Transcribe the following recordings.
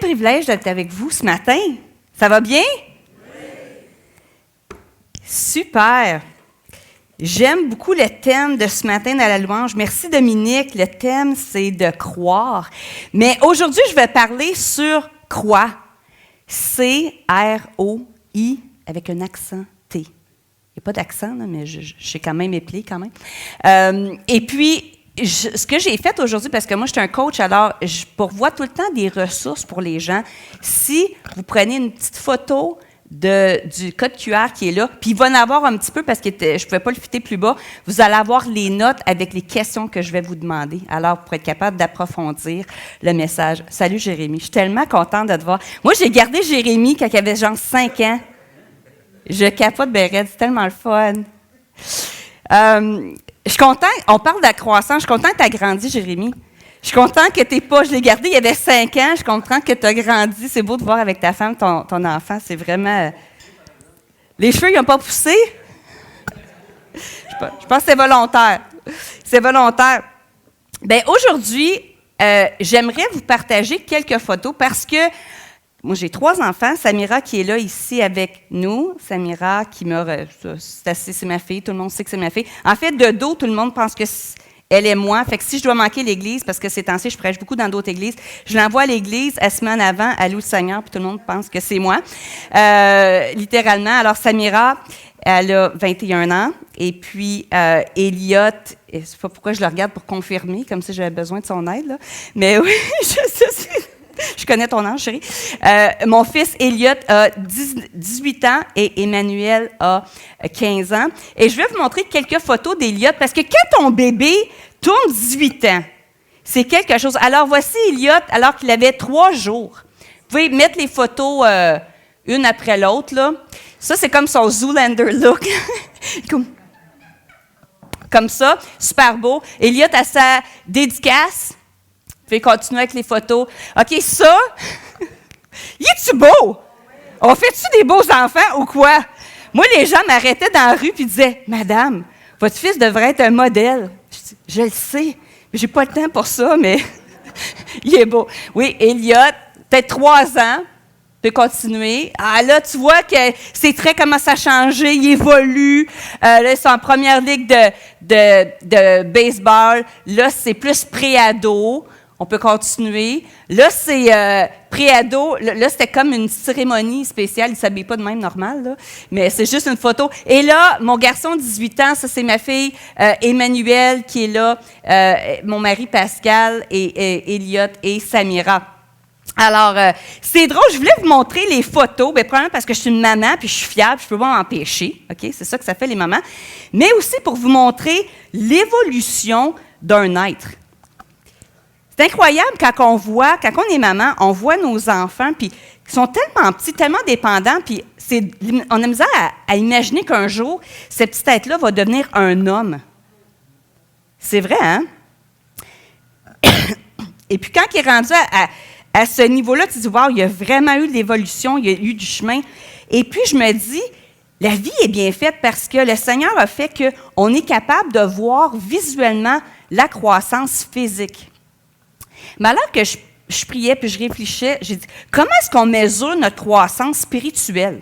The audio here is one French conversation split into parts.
Quel privilège d'être avec vous ce matin. Ça va bien? Oui. Super. J'aime beaucoup le thème de ce matin dans la louange. Merci Dominique. Le thème, c'est de croire. Mais aujourd'hui, je vais parler sur croix. C-R-O-I avec un accent T. Il n'y a pas d'accent, là, mais je sais quand même épeler quand même. Et puis, ce que j'ai fait aujourd'hui, parce que moi, je suis un coach, alors je pourvois tout le temps des ressources pour les gens. Si vous prenez une petite photo du code QR qui est là, puis il va en avoir un petit peu parce que je ne pouvais pas le fitter plus bas, vous allez avoir les notes avec les questions que je vais vous demander. Alors, pour être capable d'approfondir le message. Salut Jérémy, je suis tellement contente de te voir. Moi, j'ai gardé Jérémy quand il avait genre 5 ans. Je capote Bérette, c'est tellement le fun. Je suis contente, on parle de la croissance, je suis contente que tu as grandi, Jérémy. Je suis contente que tu n'es pas, je l'ai gardé il y avait 5 ans, je suis contente que tu as grandi. C'est beau de voir avec ta femme ton enfant, c'est vraiment... Les cheveux, ils n'ont pas poussé? Je pense que c'est volontaire. C'est volontaire. Bien, aujourd'hui, j'aimerais vous partager quelques photos parce que moi, j'ai 3 enfants. Samira qui est là ici avec nous. Samira qui c'est ma fille. Tout le monde sait que c'est ma fille. En fait, de dos, tout le monde pense que elle est moi. Fait que si je dois manquer l'église, parce que ces temps-ci, je prêche beaucoup dans d'autres églises, je l'envoie à l'église, elle se met en avant, elle loue le Seigneur, puis tout le monde pense que c'est moi. Littéralement. Alors, Samira, elle a 21 ans. Et puis, Elliot, je ne sais pas pourquoi je le regarde pour confirmer, comme si j'avais besoin de son aide, là. Mais oui, je connais ton âge, chérie. Mon fils Elliot a 18 ans et Emmanuel a 15 ans. Et je vais vous montrer quelques photos d'Elliot parce que quand ton bébé tourne 18 ans, c'est quelque chose. Alors, voici Elliot alors qu'il avait 3 jours. Vous pouvez mettre les photos une après l'autre, là. Ça, c'est comme son Zoolander look. Comme ça, super beau. Elliot a sa dédicace. Je vais continuer avec les photos. OK, ça, y est-tu beau? On fait-tu des beaux enfants ou quoi? Moi, les gens m'arrêtaient dans la rue et disaient, « Madame, votre fils devrait être un modèle. » Je le sais, mais j'ai pas le temps pour ça, mais il est beau. Oui, Elliot, peut-être 3 ans, peut continuer. Ah là, tu vois que ses traits commencent à changer, il évolue. Là, c'est en première ligue de baseball. Là, c'est plus pré-ado. On peut continuer. Là, c'est pré-ado. Là, c'était comme une cérémonie spéciale. Il ne s'habille pas de même normal, là. Mais c'est juste une photo. Et là, mon garçon de 18 ans, ça, c'est ma fille Emmanuel qui est là. Mon mari Pascal et Elliot et Samira. Alors, c'est drôle. Je voulais vous montrer les photos. Bien, premièrement parce que je suis une maman puis je suis fiable. Je ne peux pas m'empêcher. OK? C'est ça que ça fait, les mamans. Mais aussi pour vous montrer l'évolution d'un être. C'est incroyable quand on est maman, on voit nos enfants, puis ils sont tellement petits, tellement dépendants, puis on a misère à imaginer qu'un jour, ce petit être-là va devenir un homme. C'est vrai, hein? Et puis quand il est rendu à ce niveau-là, tu te dis, wow, il y a vraiment eu de l'évolution, il y a eu du chemin. Et puis je me dis, la vie est bien faite parce que le Seigneur a fait qu'on est capable de voir visuellement la croissance physique. Mais alors que je priais puis je réfléchissais, j'ai dit, comment est-ce qu'on mesure notre croissance spirituelle?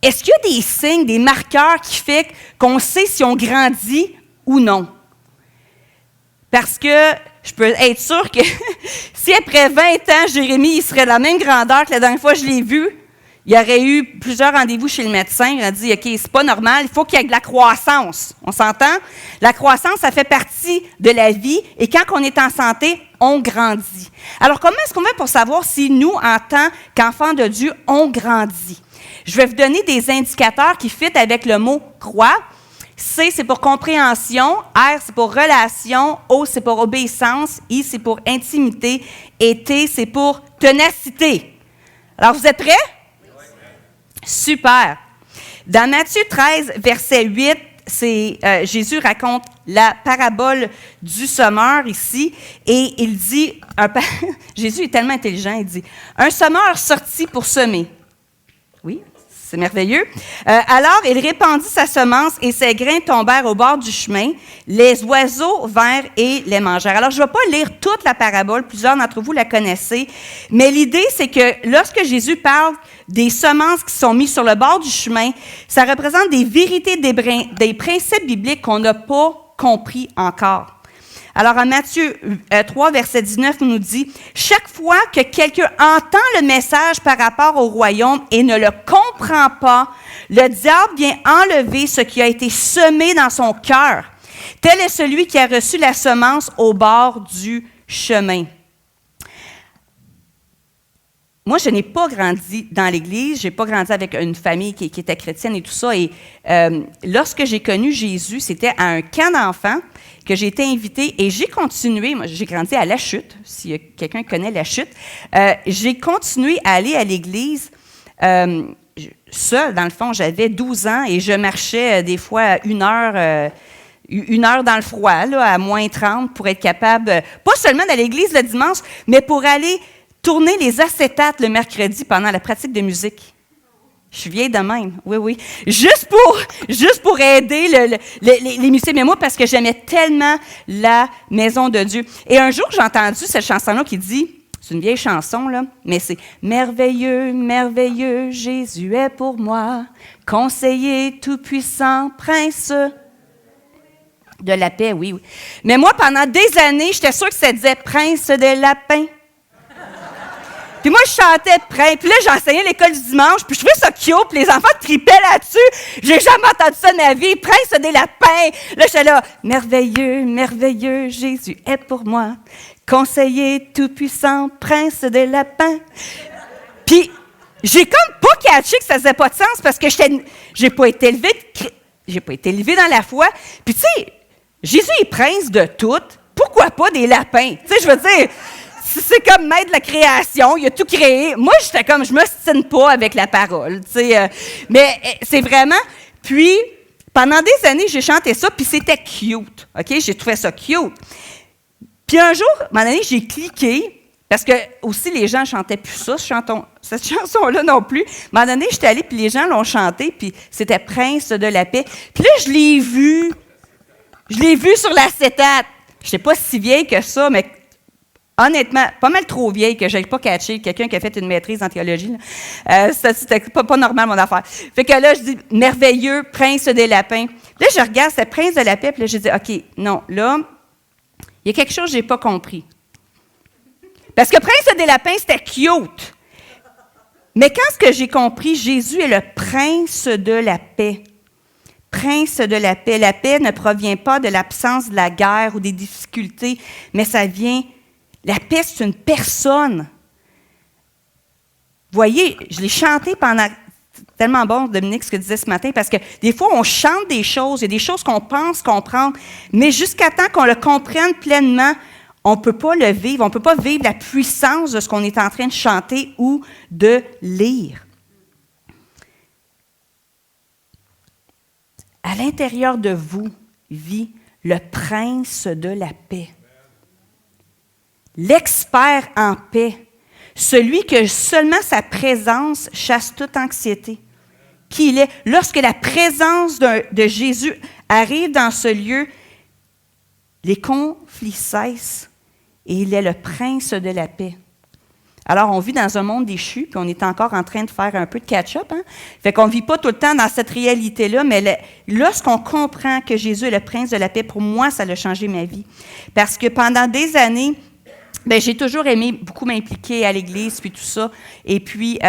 Est-ce qu'il y a des signes, des marqueurs qui font qu'on sait si on grandit ou non? Parce que je peux être sûre que si après 20 ans, Jérémy il serait de la même grandeur que la dernière fois que je l'ai vu, il y aurait eu plusieurs rendez-vous chez le médecin. Il a dit, OK, c'est pas normal, il faut qu'il y ait de la croissance. On s'entend? La croissance, ça fait partie de la vie. Et quand on est en santé, on grandit. Alors, comment est-ce qu'on fait pour savoir si nous, en tant qu'enfants de Dieu, on grandit? Je vais vous donner des indicateurs qui fitent avec le mot « croix ». C, c'est pour compréhension. R, c'est pour relation. O, c'est pour obéissance. I, c'est pour intimité. Et T, c'est pour ténacité. Alors, vous êtes prêts? Super. Dans Matthieu 13, verset 8, Jésus raconte la parabole du semeur ici, et il dit, Jésus est tellement intelligent, il dit, un semeur sortit pour semer. Oui, C'est merveilleux. Alors, il répandit sa semence et ses grains tombèrent au bord du chemin. Les oiseaux vinrent et les mangèrent. Alors, je ne vais pas lire toute la parabole. Plusieurs d'entre vous la connaissez. Mais l'idée, c'est que lorsque Jésus parle des semences qui sont mises sur le bord du chemin, ça représente des vérités, des principes bibliques qu'on n'a pas compris encore. Alors, en Matthieu 3, verset 19, on nous dit « Chaque fois que quelqu'un entend le message par rapport au royaume et ne le comprend pas, le diable vient enlever ce qui a été semé dans son cœur. Tel est celui qui a reçu la semence au bord du chemin. » Moi, je n'ai pas grandi dans l'Église, je n'ai pas grandi avec une famille qui était chrétienne et tout ça. Et lorsque j'ai connu Jésus, c'était à un camp d'enfants que j'ai été invitée et j'ai continué. Moi, j'ai grandi à La Chute, si quelqu'un connaît La Chute. J'ai continué à aller à l'Église seule. Dans le fond, j'avais 12 ans et je marchais des fois 1 heure dans le froid, là, à moins 30, pour être capable, pas seulement d'aller à l'Église le dimanche, mais pour aller tourner les acétates le mercredi pendant la pratique de musique. Je suis vieille de même, oui. Juste pour aider les musiciens, mais moi, parce que j'aimais tellement la maison de Dieu. Et un jour, j'ai entendu cette chanson-là qui dit, c'est une vieille chanson, là, mais c'est « Merveilleux, merveilleux, Jésus est pour moi, conseiller tout-puissant, prince de la paix », oui. Mais moi, pendant des années, j'étais sûre que ça disait « Prince des lapins ». Puis moi, je chantais Prince. Puis là, j'enseignais à l'école du dimanche. Puis je trouvais ça cute. Puis les enfants tripaient là-dessus. J'ai jamais entendu ça de ma vie. Prince des lapins. Là, j'étais là. Merveilleux, merveilleux, Jésus est pour moi. Conseiller tout-puissant, prince des lapins. Puis j'ai comme pas catché que ça faisait pas de sens parce que j'ai pas été élevée dans la foi. Puis tu sais, Jésus est prince de tout. Pourquoi pas des lapins? Tu sais, je veux dire... C'est comme maître de la création, il a tout créé. Moi, j'étais comme, je me m'ostine pas avec la parole, tu sais. Mais c'est vraiment... Puis, pendant des années, j'ai chanté ça, puis c'était cute, OK? J'ai trouvé ça cute. Puis un jour, à un moment donné, j'ai cliqué, parce que aussi, les gens chantaient plus ça, cette chanson-là non plus. À un moment donné, j'étais allée, puis les gens l'ont chanté, puis c'était Prince de la paix. Puis là, je l'ai vu sur l'acétate. Je n'étais pas si vieille que ça, mais... Honnêtement, pas mal trop vieille que je n'ai pas catché quelqu'un qui a fait une maîtrise en théologie. C'était pas normal, mon affaire. Fait que là, je dis, merveilleux, prince des lapins. Là, je regarde, c'était prince de la paix, puis là, je dis, OK, non, là, il y a quelque chose que je n'ai pas compris. Parce que prince des lapins, c'était cute. Mais quand ce que j'ai compris, Jésus est le prince de la paix. Prince de la paix. La paix ne provient pas de l'absence de la guerre ou des difficultés, mais ça vient... La paix, c'est une personne. Vous voyez, je l'ai chanté pendant... C'est tellement bon, Dominique, ce que tu disais ce matin, parce que des fois, on chante des choses, il y a des choses qu'on pense comprendre, mais jusqu'à temps qu'on le comprenne pleinement, on ne peut pas le vivre, on ne peut pas vivre la puissance de ce qu'on est en train de chanter ou de lire. À l'intérieur de vous vit le prince de la paix. L'expert en paix, celui que seulement sa présence chasse toute anxiété. Qui il est? Lorsque la présence de Jésus arrive dans ce lieu, les conflits cessent et il est le prince de la paix. Alors, on vit dans un monde déchu, puis on est encore en train de faire un peu de catch-up. Hein? Fait qu'on ne vit pas tout le temps dans cette réalité-là, mais lorsqu'on comprend que Jésus est le prince de la paix, pour moi, ça a changé ma vie. Parce que pendant des années, j'ai toujours aimé beaucoup m'impliquer à l'Église, puis tout ça. Et puis,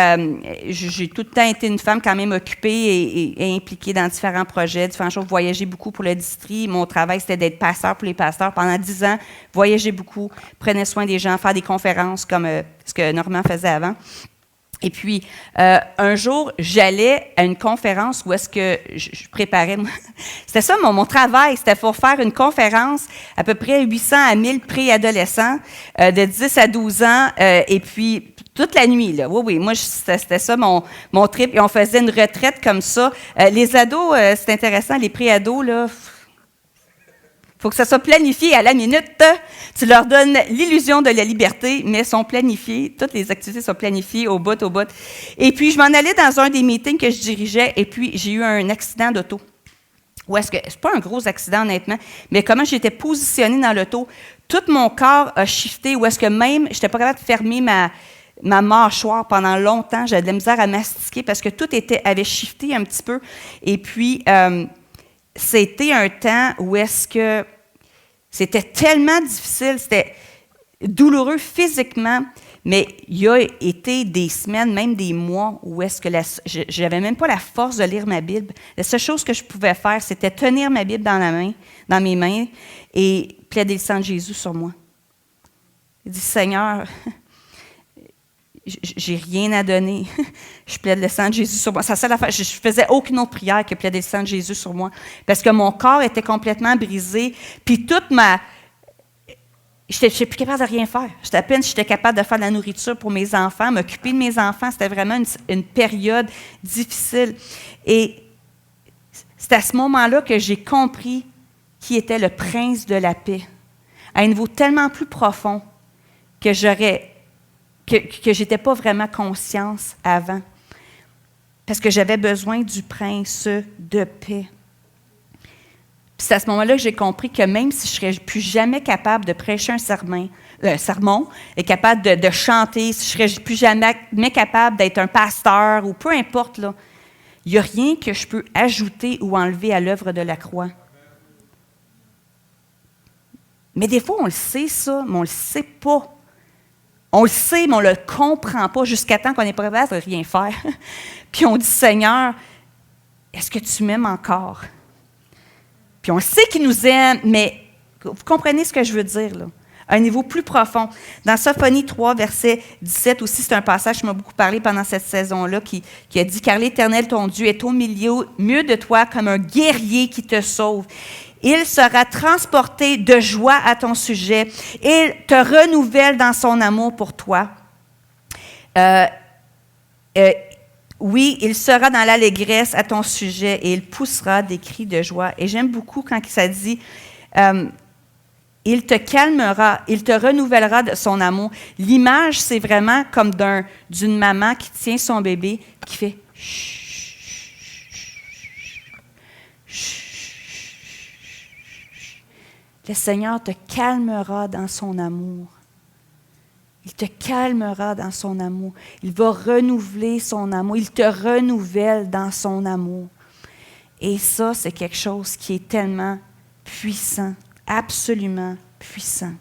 j'ai tout le temps été une femme quand même occupée et impliquée dans différents projets, différentes choses. Voyager beaucoup pour le district. Mon travail, c'était d'être pasteur pour les pasteurs. Pendant 10 ans, voyager beaucoup, prenais soin des gens, faire des conférences comme ce que Normand faisait avant. Et puis, un jour, j'allais à une conférence où est-ce que je préparais. C'était ça, mon travail. C'était pour faire une conférence à peu près 800 à 1000 préadolescents de 10 à 12 ans. Et puis, toute la nuit, là. Oui, moi, c'était ça mon trip. Et on faisait une retraite comme ça. Les ados, c'est intéressant. Les préados, là, Il faut que ça soit planifié à la minute. Tu leur donnes l'illusion de la liberté, mais sont planifiées. Toutes les activités sont planifiées au bout, au bout. Et puis, je m'en allais dans un des meetings que je dirigeais, et puis j'ai eu un accident d'auto. Où est-ce que, c'est pas un gros accident, honnêtement, mais comment j'étais positionnée dans l'auto, tout mon corps a shifté, où est-ce que même, je n'étais pas capable de fermer ma mâchoire pendant longtemps, j'avais de la misère à mastiquer parce que tout avait shifté un petit peu. Et puis, c'était un temps où est-ce que c'était tellement difficile, c'était douloureux physiquement, mais il y a été des semaines, même des mois, où est-ce que je n'avais même pas la force de lire ma Bible. La seule chose que je pouvais faire, c'était tenir ma Bible dans mes mains, et plaider le sang de Jésus sur moi. Il dit, Seigneur, j'ai rien à donner. Je plaide le sang de Jésus sur moi. C'est la seule affaire. Je ne faisais aucune autre prière que plaider le sang de Jésus sur moi. Parce que mon corps était complètement brisé. Puis je n'étais plus capable de rien faire. J'étais à peine si j'étais capable de faire de la nourriture pour mes enfants, m'occuper de mes enfants. C'était vraiment une période difficile. Et c'est à ce moment-là que j'ai compris qui était le prince de la paix, à un niveau tellement plus profond que je n'étais pas vraiment consciente avant, parce que j'avais besoin du prince de paix. Puis c'est à ce moment-là que j'ai compris que même si je ne serais plus jamais capable de prêcher un sermon, et capable de chanter, si je ne serais plus jamais capable d'être un pasteur, ou peu importe, là, il n'y a rien que je peux ajouter ou enlever à l'œuvre de la croix. Mais des fois, on le sait ça, mais on ne le sait pas. On le sait, mais on ne le comprend pas jusqu'à temps qu'on n'est pas capable de rien faire. Puis on dit, Seigneur, est-ce que tu m'aimes encore? Puis on sait qu'il nous aime, mais vous comprenez ce que je veux dire, là? À un niveau plus profond. Dans Sophonie 3, verset 17 aussi, c'est un passage qui m'a beaucoup parlé pendant cette saison-là, qui a dit « Car l'Éternel, ton Dieu, est au milieu de toi comme un guerrier qui te sauve. Il sera transporté de joie à ton sujet. Il te renouvelle dans son amour pour toi. Oui, il sera dans l'allégresse à ton sujet et il poussera des cris de joie. » Et j'aime beaucoup quand ça dit il te calmera, il te renouvellera de son amour. L'image, c'est vraiment comme d'une maman qui tient son bébé, qui fait le Seigneur te calmera dans son amour. Il te calmera dans son amour. Il va renouveler son amour. Il te renouvelle dans son amour. Et ça, c'est quelque chose qui est tellement puissant, absolument puissant.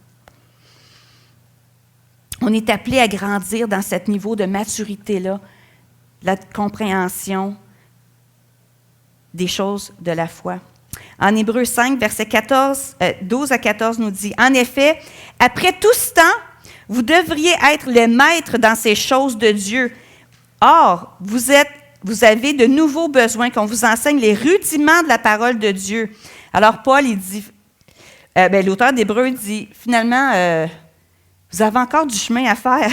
On est appelé à grandir dans ce niveau de maturité-là, la compréhension des choses de la foi. En Hébreux 5, versets 12 à 14 nous dit, « En effet, après tout ce temps, vous devriez être les maîtres dans ces choses de Dieu. Or, vous avez de nouveaux besoins qu'on vous enseigne les rudiments de la parole de Dieu. » Alors, Paul, il dit, l'auteur d'Hébreux dit, finalement, vous avez encore du chemin à faire.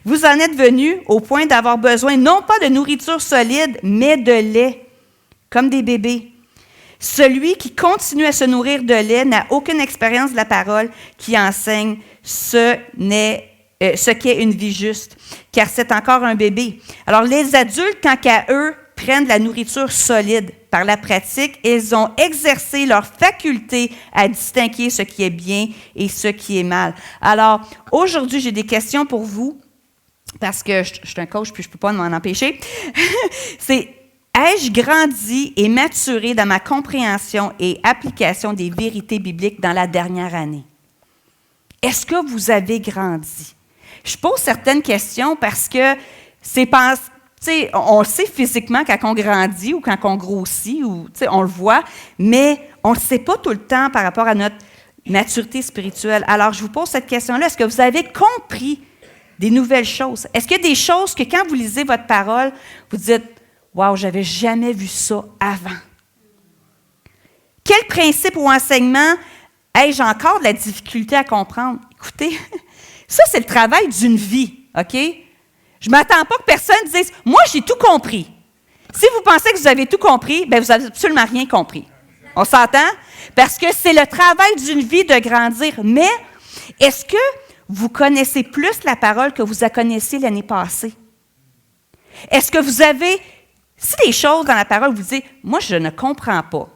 Vous en êtes venus au point d'avoir besoin non pas de nourriture solide, mais de lait, comme des bébés. Celui qui continue à se nourrir de lait n'a aucune expérience de la parole qui enseigne ce qu'est une vie juste, car c'est encore un bébé. Alors, les adultes, tant qu'à eux, prennent de la nourriture solide. Par la pratique, ils ont exercé leur faculté à distinguer ce qui est bien et ce qui est mal. Alors, aujourd'hui, j'ai des questions pour vous, parce que je suis un coach puis je ne peux pas m'en empêcher. C'est, ai-je grandi et maturé dans ma compréhension et application des vérités bibliques dans la dernière année? Est-ce que vous avez grandi? Je pose certaines questions parce que on le sait physiquement quand on grandit ou quand on grossit, ou on le voit, mais on ne le sait pas tout le temps par rapport à notre maturité spirituelle. Alors, je vous pose cette question-là. Est-ce que vous avez compris des nouvelles choses? Est-ce qu'il y a des choses que quand vous lisez votre parole, vous dites « Wow, je n'avais jamais vu ça avant. » Quel principe ou enseignement ai-je encore de la difficulté à comprendre? Écoutez, ça, c'est le travail d'une vie, OK? Je ne m'attends pas que personne dise « Moi, j'ai tout compris. » Si vous pensez que vous avez tout compris, bien, vous n'avez absolument rien compris. On s'entend? parce que c'est le travail d'une vie de grandir. Mais est-ce que vous connaissez plus la parole que vous la connaissez l'année passée? Est-ce que vous avez, si des choses dans la parole vous dites, moi je ne comprends pas,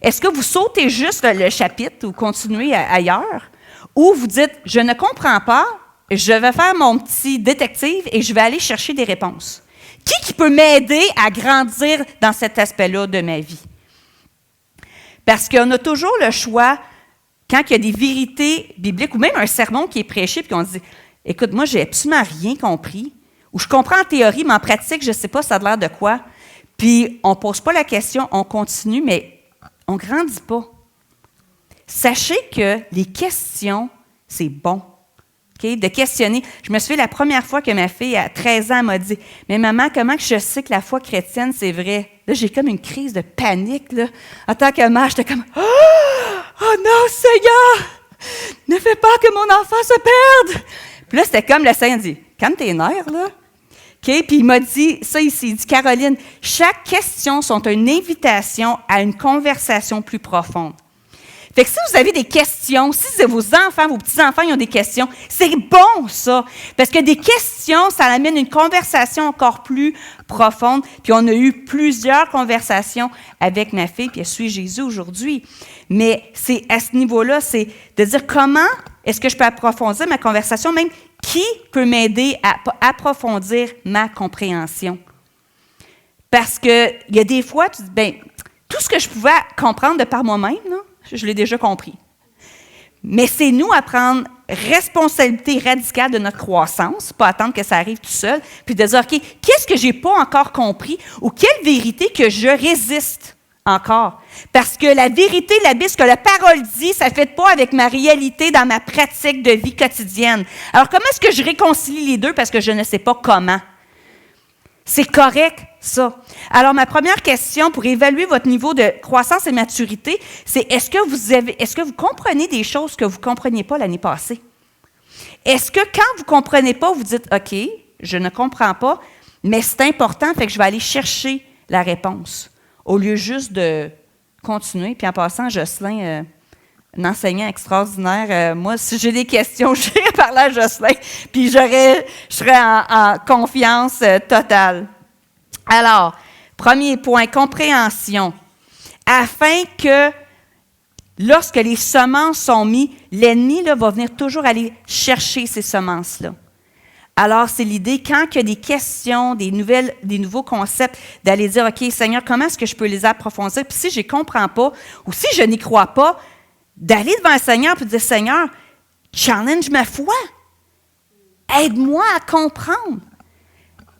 est-ce que vous sautez juste le chapitre ou continuez ailleurs? Ou vous dites, je ne comprends pas, je vais faire mon petit détective et je vais aller chercher des réponses. Qui peut m'aider à grandir dans cet aspect-là de ma vie? Parce qu'on a toujours le choix, quand il y a des vérités bibliques, ou même un sermon qui est prêché, puis qu'on dit, écoute, moi, j'ai absolument rien compris, ou je comprends en théorie, mais en pratique, je ne sais pas ça a l'air de quoi. Puis on ne pose pas la question, on continue, mais on ne grandit pas. Sachez que les questions, c'est bon. Okay? De questionner. Je me souviens la première fois que ma fille, à 13 ans, m'a dit « Mais maman, comment que je sais que la foi chrétienne, c'est vrai? » Là, j'ai comme une crise de panique. Là. En tant que mère, j'étais comme « Oh non, Seigneur! Ne fais pas que mon enfant se perde! » Puis là, c'était comme le Seigneur dit « Calme tes nerfs, là. » Okay? Puis il m'a dit ça ici, il dit « Caroline, chaque question sont une invitation à une conversation plus profonde. » Fait que si vous avez des questions, si vos enfants, vos petits-enfants, ils ont des questions, c'est bon, ça. Parce que des questions, ça amène une conversation encore plus profonde. Puis on a eu plusieurs conversations avec ma fille, puis elle suit Jésus aujourd'hui. Mais c'est à ce niveau-là, c'est de dire comment est-ce que je peux approfondir ma conversation, même qui peut m'aider à approfondir ma compréhension. Parce qu'il y a des fois, tu dis, bien, tout ce que je pouvais comprendre de par moi-même, là, je l'ai déjà compris. Mais c'est nous à prendre responsabilité radicale de notre croissance, pas attendre que ça arrive tout seul, puis de dire, OK, qu'est-ce que je n'ai pas encore compris ou quelle vérité que je résiste encore? Parce que la vérité, ce que la parole dit, ça ne fait pas avec ma réalité dans ma pratique de vie quotidienne. Alors, comment est-ce que je réconcilie les deux parce que je ne sais pas comment? C'est correct, ça. Alors, ma première question pour évaluer votre niveau de croissance et maturité, c'est est-ce que vous comprenez des choses que vous ne compreniez pas l'année passée? Est-ce que quand vous ne comprenez pas, vous dites, OK, je ne comprends pas, mais c'est important, fait que je vais aller chercher la réponse, au lieu juste de continuer. Puis en passant, Jocelyn, un enseignant extraordinaire, moi, si j'ai des questions, je vais parler à Jocelyn, puis je serais en confiance totale. Alors, premier point, compréhension. Afin que, lorsque les semences sont mises, l'ennemi là, va venir toujours aller chercher ces semences-là. Alors, c'est l'idée, quand il y a des questions, des nouveaux concepts, d'aller dire, OK, Seigneur, comment est-ce que je peux les approfondir? Puis si je ne comprends pas, ou si je n'y crois pas, d'aller devant le Seigneur et de dire, Seigneur, challenge ma foi. Aide-moi à comprendre.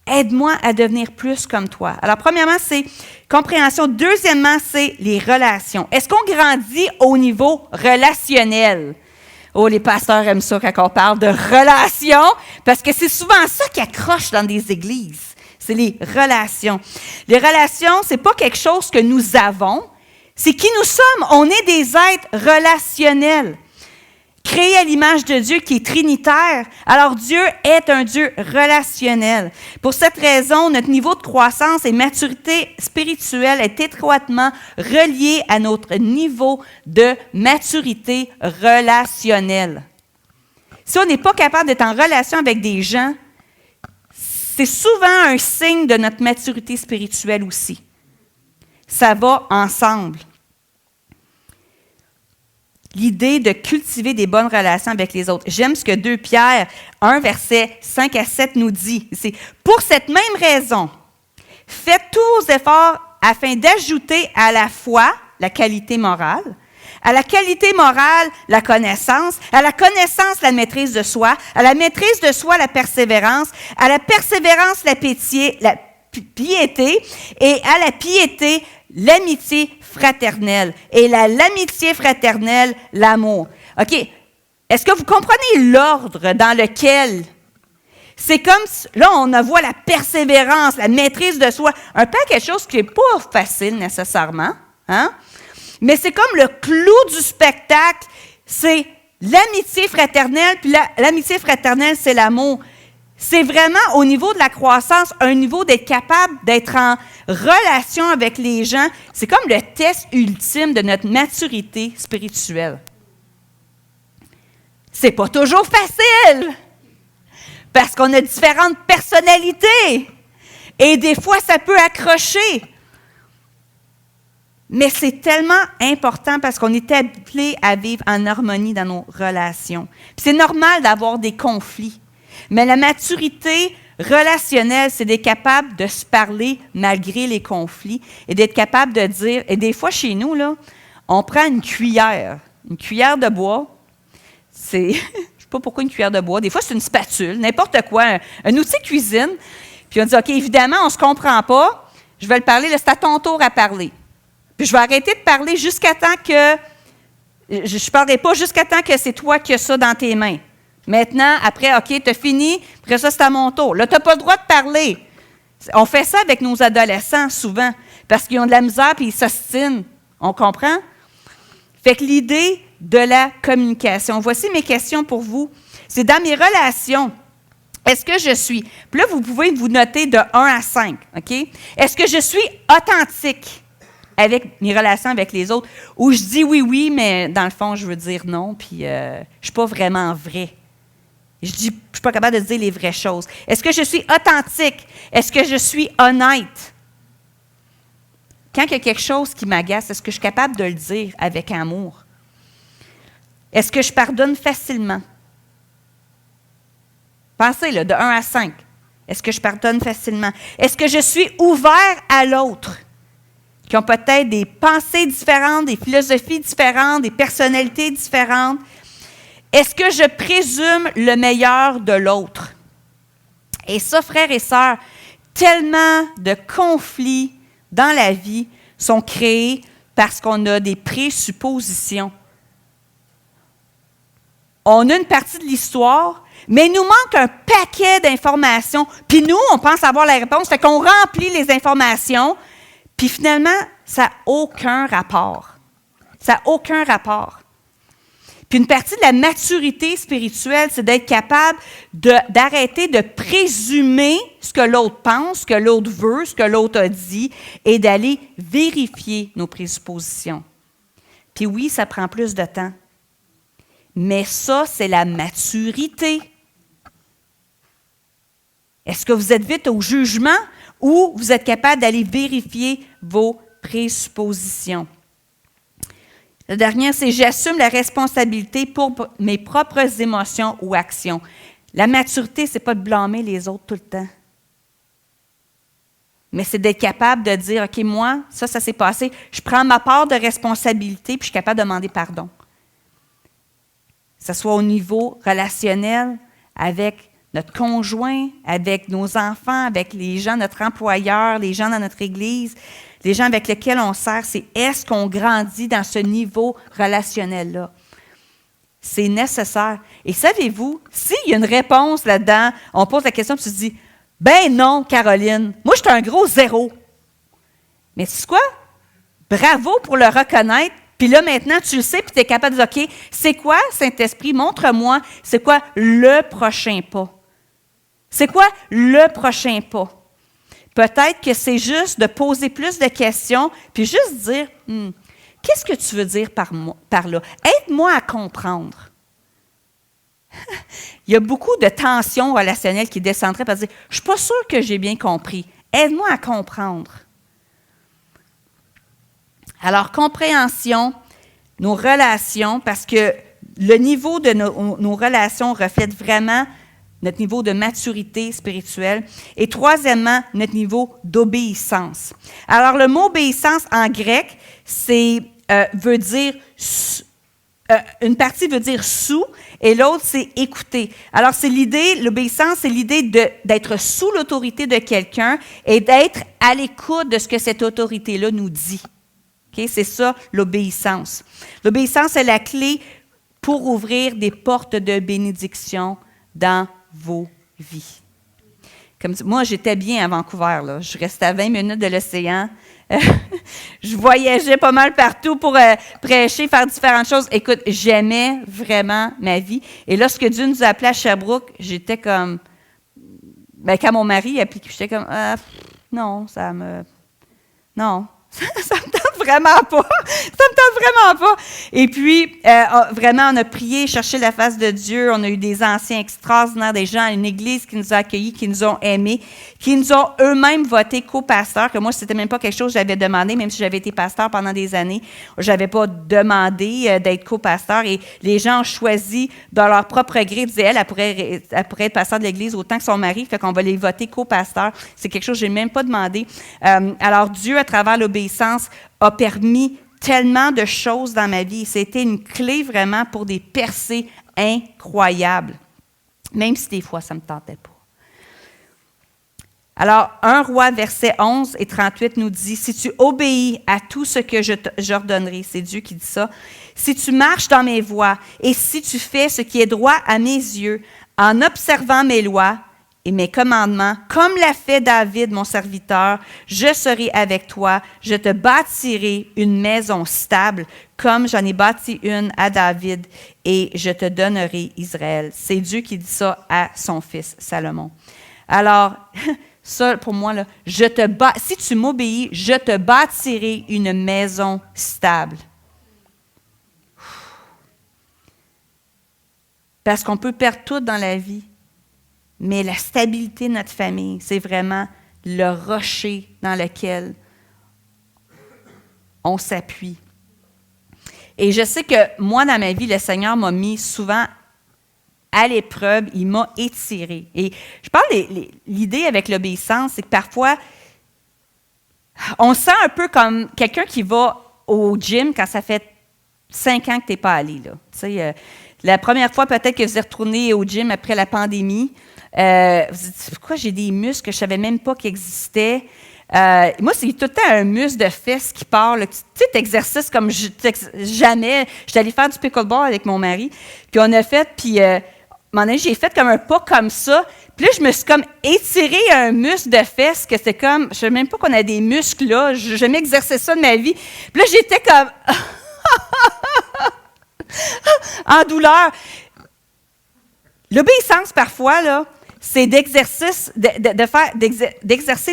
Aide-moi à devenir plus comme toi. Alors, premièrement, c'est compréhension. Deuxièmement, c'est les relations. Est-ce qu'on grandit au niveau relationnel? Oh, les pasteurs aiment ça quand on parle de relations, parce que c'est souvent ça qui accroche dans des églises. C'est les relations. Les relations, c'est pas quelque chose que nous avons, c'est qui nous sommes. On est des êtres relationnels, créés à l'image de Dieu qui est trinitaire. Alors Dieu est un Dieu relationnel. Pour cette raison, notre niveau de croissance et maturité spirituelle est étroitement relié à notre niveau de maturité relationnelle. Si on n'est pas capable d'être en relation avec des gens, c'est souvent un signe de notre maturité spirituelle aussi. Ça va ensemble. L'idée de cultiver des bonnes relations avec les autres. J'aime ce que 2 Pierre 1, versets 5 à 7 nous dit. C'est « Pour cette même raison, faites tous vos efforts afin d'ajouter à la foi la qualité morale, à la qualité morale la connaissance, à la connaissance la maîtrise de soi, à la maîtrise de soi la persévérance, à la persévérance la piété et à la piété l'amitié fraternelle et l'amitié fraternelle, l'amour. OK. Est-ce que vous comprenez l'ordre dans lequel c'est comme, là, on voit la persévérance, la maîtrise de soi, un peu quelque chose qui n'est pas facile nécessairement, hein? Mais c'est comme le clou du spectacle, c'est l'amitié fraternelle, puis l'amitié fraternelle, c'est l'amour. C'est vraiment au niveau de la croissance, un niveau d'être capable d'être en relation avec les gens. C'est comme le test ultime de notre maturité spirituelle. C'est pas toujours facile, parce qu'on a différentes personnalités. Et des fois, ça peut accrocher. Mais c'est tellement important parce qu'on est appelé à vivre en harmonie dans nos relations. Puis c'est normal d'avoir des conflits. Mais la maturité relationnelle, c'est d'être capable de se parler malgré les conflits et d'être capable de dire, et des fois chez nous, là, on prend une cuillère de bois, c'est, je ne sais pas pourquoi une cuillère de bois, des fois c'est une spatule, n'importe quoi, un outil de cuisine, puis on dit, OK, évidemment, on ne se comprend pas, je vais le parler, là, c'est à ton tour à parler. Puis je vais arrêter de parler jusqu'à temps que, je ne parlerai pas jusqu'à temps que c'est toi qui as ça dans tes mains. Maintenant, après, OK, tu as fini, après ça, c'est à mon tour. Là, tu n'as pas le droit de parler. On fait ça avec nos adolescents souvent, parce qu'ils ont de la misère et ils s'ostinent. On comprend? Fait que l'idée de la communication. Voici mes questions pour vous. C'est dans mes relations. Est-ce que je suis... Puis là, vous pouvez vous noter de 1 à 5, OK? Est-ce que je suis authentique avec mes relations avec les autres, ou je dis oui, mais dans le fond, je veux dire non, puis je ne suis pas vraiment vrai. Je ne suis pas capable de dire les vraies choses. Est-ce que je suis authentique? Est-ce que je suis honnête? Quand il y a quelque chose qui m'agace, est-ce que je suis capable de le dire avec amour? Est-ce que je pardonne facilement? Pensez, là, de 1 à 5. Est-ce que je pardonne facilement? Est-ce que je suis ouvert à l'autre? Qui ont peut-être des pensées différentes, des philosophies différentes, des personnalités différentes. Est-ce que je présume le meilleur de l'autre? Et ça, frères et sœurs, tellement de conflits dans la vie sont créés parce qu'on a des présuppositions. On a une partie de l'histoire, mais il nous manque un paquet d'informations. Puis nous, on pense avoir la réponse, fait qu'on remplit les informations. Puis finalement, ça n'a aucun rapport. Ça n'a aucun rapport. Puis une partie de la maturité spirituelle, c'est d'être capable d'arrêter de présumer ce que l'autre pense, ce que l'autre veut, ce que l'autre a dit, et d'aller vérifier nos présuppositions. Puis oui, ça prend plus de temps. Mais ça, c'est la maturité. Est-ce que vous êtes vite au jugement? Ou vous êtes capable d'aller vérifier vos présuppositions. La dernière, c'est « J'assume la responsabilité pour mes propres émotions ou actions ». La maturité, ce n'est pas de blâmer les autres tout le temps. Mais c'est d'être capable de dire « OK, moi, ça s'est passé. Je prends ma part de responsabilité puis je suis capable de demander pardon. » Que ce soit au niveau relationnel, avec notre conjoint, avec nos enfants, avec les gens, notre employeur, les gens dans notre église, les gens avec lesquels on sert, c'est est-ce qu'on grandit dans ce niveau relationnel-là? C'est nécessaire. Et savez-vous, s'il y a une réponse là-dedans, on pose la question et tu te dis, ben non, Caroline, moi je suis un gros 0. Mais tu sais quoi? Bravo pour le reconnaître. Puis là, maintenant, tu le sais, puis tu es capable de dire, OK, c'est quoi, Saint-Esprit? Montre-moi, c'est quoi le prochain pas? C'est quoi le prochain pas? Peut-être que c'est juste de poser plus de questions, puis juste dire, qu'est-ce que tu veux dire par là? Aide-moi à comprendre. Il y a beaucoup de tensions relationnelles qui descendraient par dire, je ne suis pas sûre que j'ai bien compris. Aide-moi à comprendre. Alors, compréhension, nos relations, parce que le niveau de nos relations reflète vraiment notre niveau de maturité spirituelle. Et troisièmement, notre niveau d'obéissance. Alors, le mot obéissance en grec, veut dire, une partie veut dire sous, et l'autre, c'est écouter. Alors, l'obéissance, c'est l'idée d'être sous l'autorité de quelqu'un et d'être à l'écoute de ce que cette autorité-là nous dit. Okay? C'est ça, l'obéissance. L'obéissance est la clé pour ouvrir des portes de bénédiction dans vos vies. Comme moi, j'étais bien à Vancouver, là. Je restais à 20 minutes de l'océan. Je voyageais pas mal partout pour prêcher, faire différentes choses. Écoute, j'aimais vraiment ma vie. Et lorsque Dieu nous a appelés à Sherbrooke, j'étais comme, ben, quand mon mari applique, j'étais comme, non, non, ça me tente vraiment pas. Ça me tente vraiment pas. Et puis, vraiment, on a prié, cherché la face de Dieu. On a eu des anciens extraordinaires, des gens à une église qui nous a accueillis, qui nous ont aimés, qui nous ont eux-mêmes voté co-pasteur, que moi, c'était même pas quelque chose que j'avais demandé, même si j'avais été pasteur pendant des années. Je n'avais pas demandé d'être co-pasteur. Et les gens ont choisi, dans leur propre gré, disaient, elle pourrait être pasteur de l'église autant que son mari, fait qu'on va les voter co-pasteur. C'est quelque chose que je n'ai même pas demandé. Alors, Dieu, à travers l'obéissance, a permis tellement de choses dans ma vie. C'était une clé vraiment pour des percées incroyables, même si des fois, ça ne me tentait pas. Alors, 1 Roi, versets 11 et 38 nous dit, « Si tu obéis à tout ce que j'ordonnerai, c'est Dieu qui dit ça, si tu marches dans mes voies et si tu fais ce qui est droit à mes yeux, en observant mes lois et mes commandements, comme l'a fait David, mon serviteur, je serai avec toi, je te bâtirai une maison stable, comme j'en ai bâti une à David, et je te donnerai Israël. » C'est Dieu qui dit ça à son fils Salomon. Alors, ça, pour moi, là, si tu m'obéis, je te bâtirai une maison stable. Parce qu'on peut perdre tout dans la vie, mais la stabilité de notre famille, c'est vraiment le rocher dans lequel on s'appuie. Et je sais que moi, dans ma vie, le Seigneur m'a mis souvent à l'épreuve, il m'a étiré. Et je parle l'idée avec l'obéissance, c'est que parfois, on se sent un peu comme quelqu'un qui va au gym quand ça fait 5 ans que tu n'es pas allé. Là. Tu sais, la première fois, peut-être que vous êtes retourné au gym après la pandémie. Vous dites, pourquoi j'ai des muscles que je ne savais même pas qu'ils existaient? Moi, c'est tout le temps un muscle de fesses qui part. Là. Tu sais, t'exercices comme jamais. J'étais allée faire du pickleball avec mon mari, puis on a fait, puis j'ai fait comme un pas comme ça. Puis là, je me suis comme étiré un muscle de fesses, que c'est comme, je ne savais même pas qu'on a des muscles là. Je n'ai jamais exercé ça de ma vie. Puis là, j'étais comme en douleur. L'obéissance, parfois, là, c'est d'exercer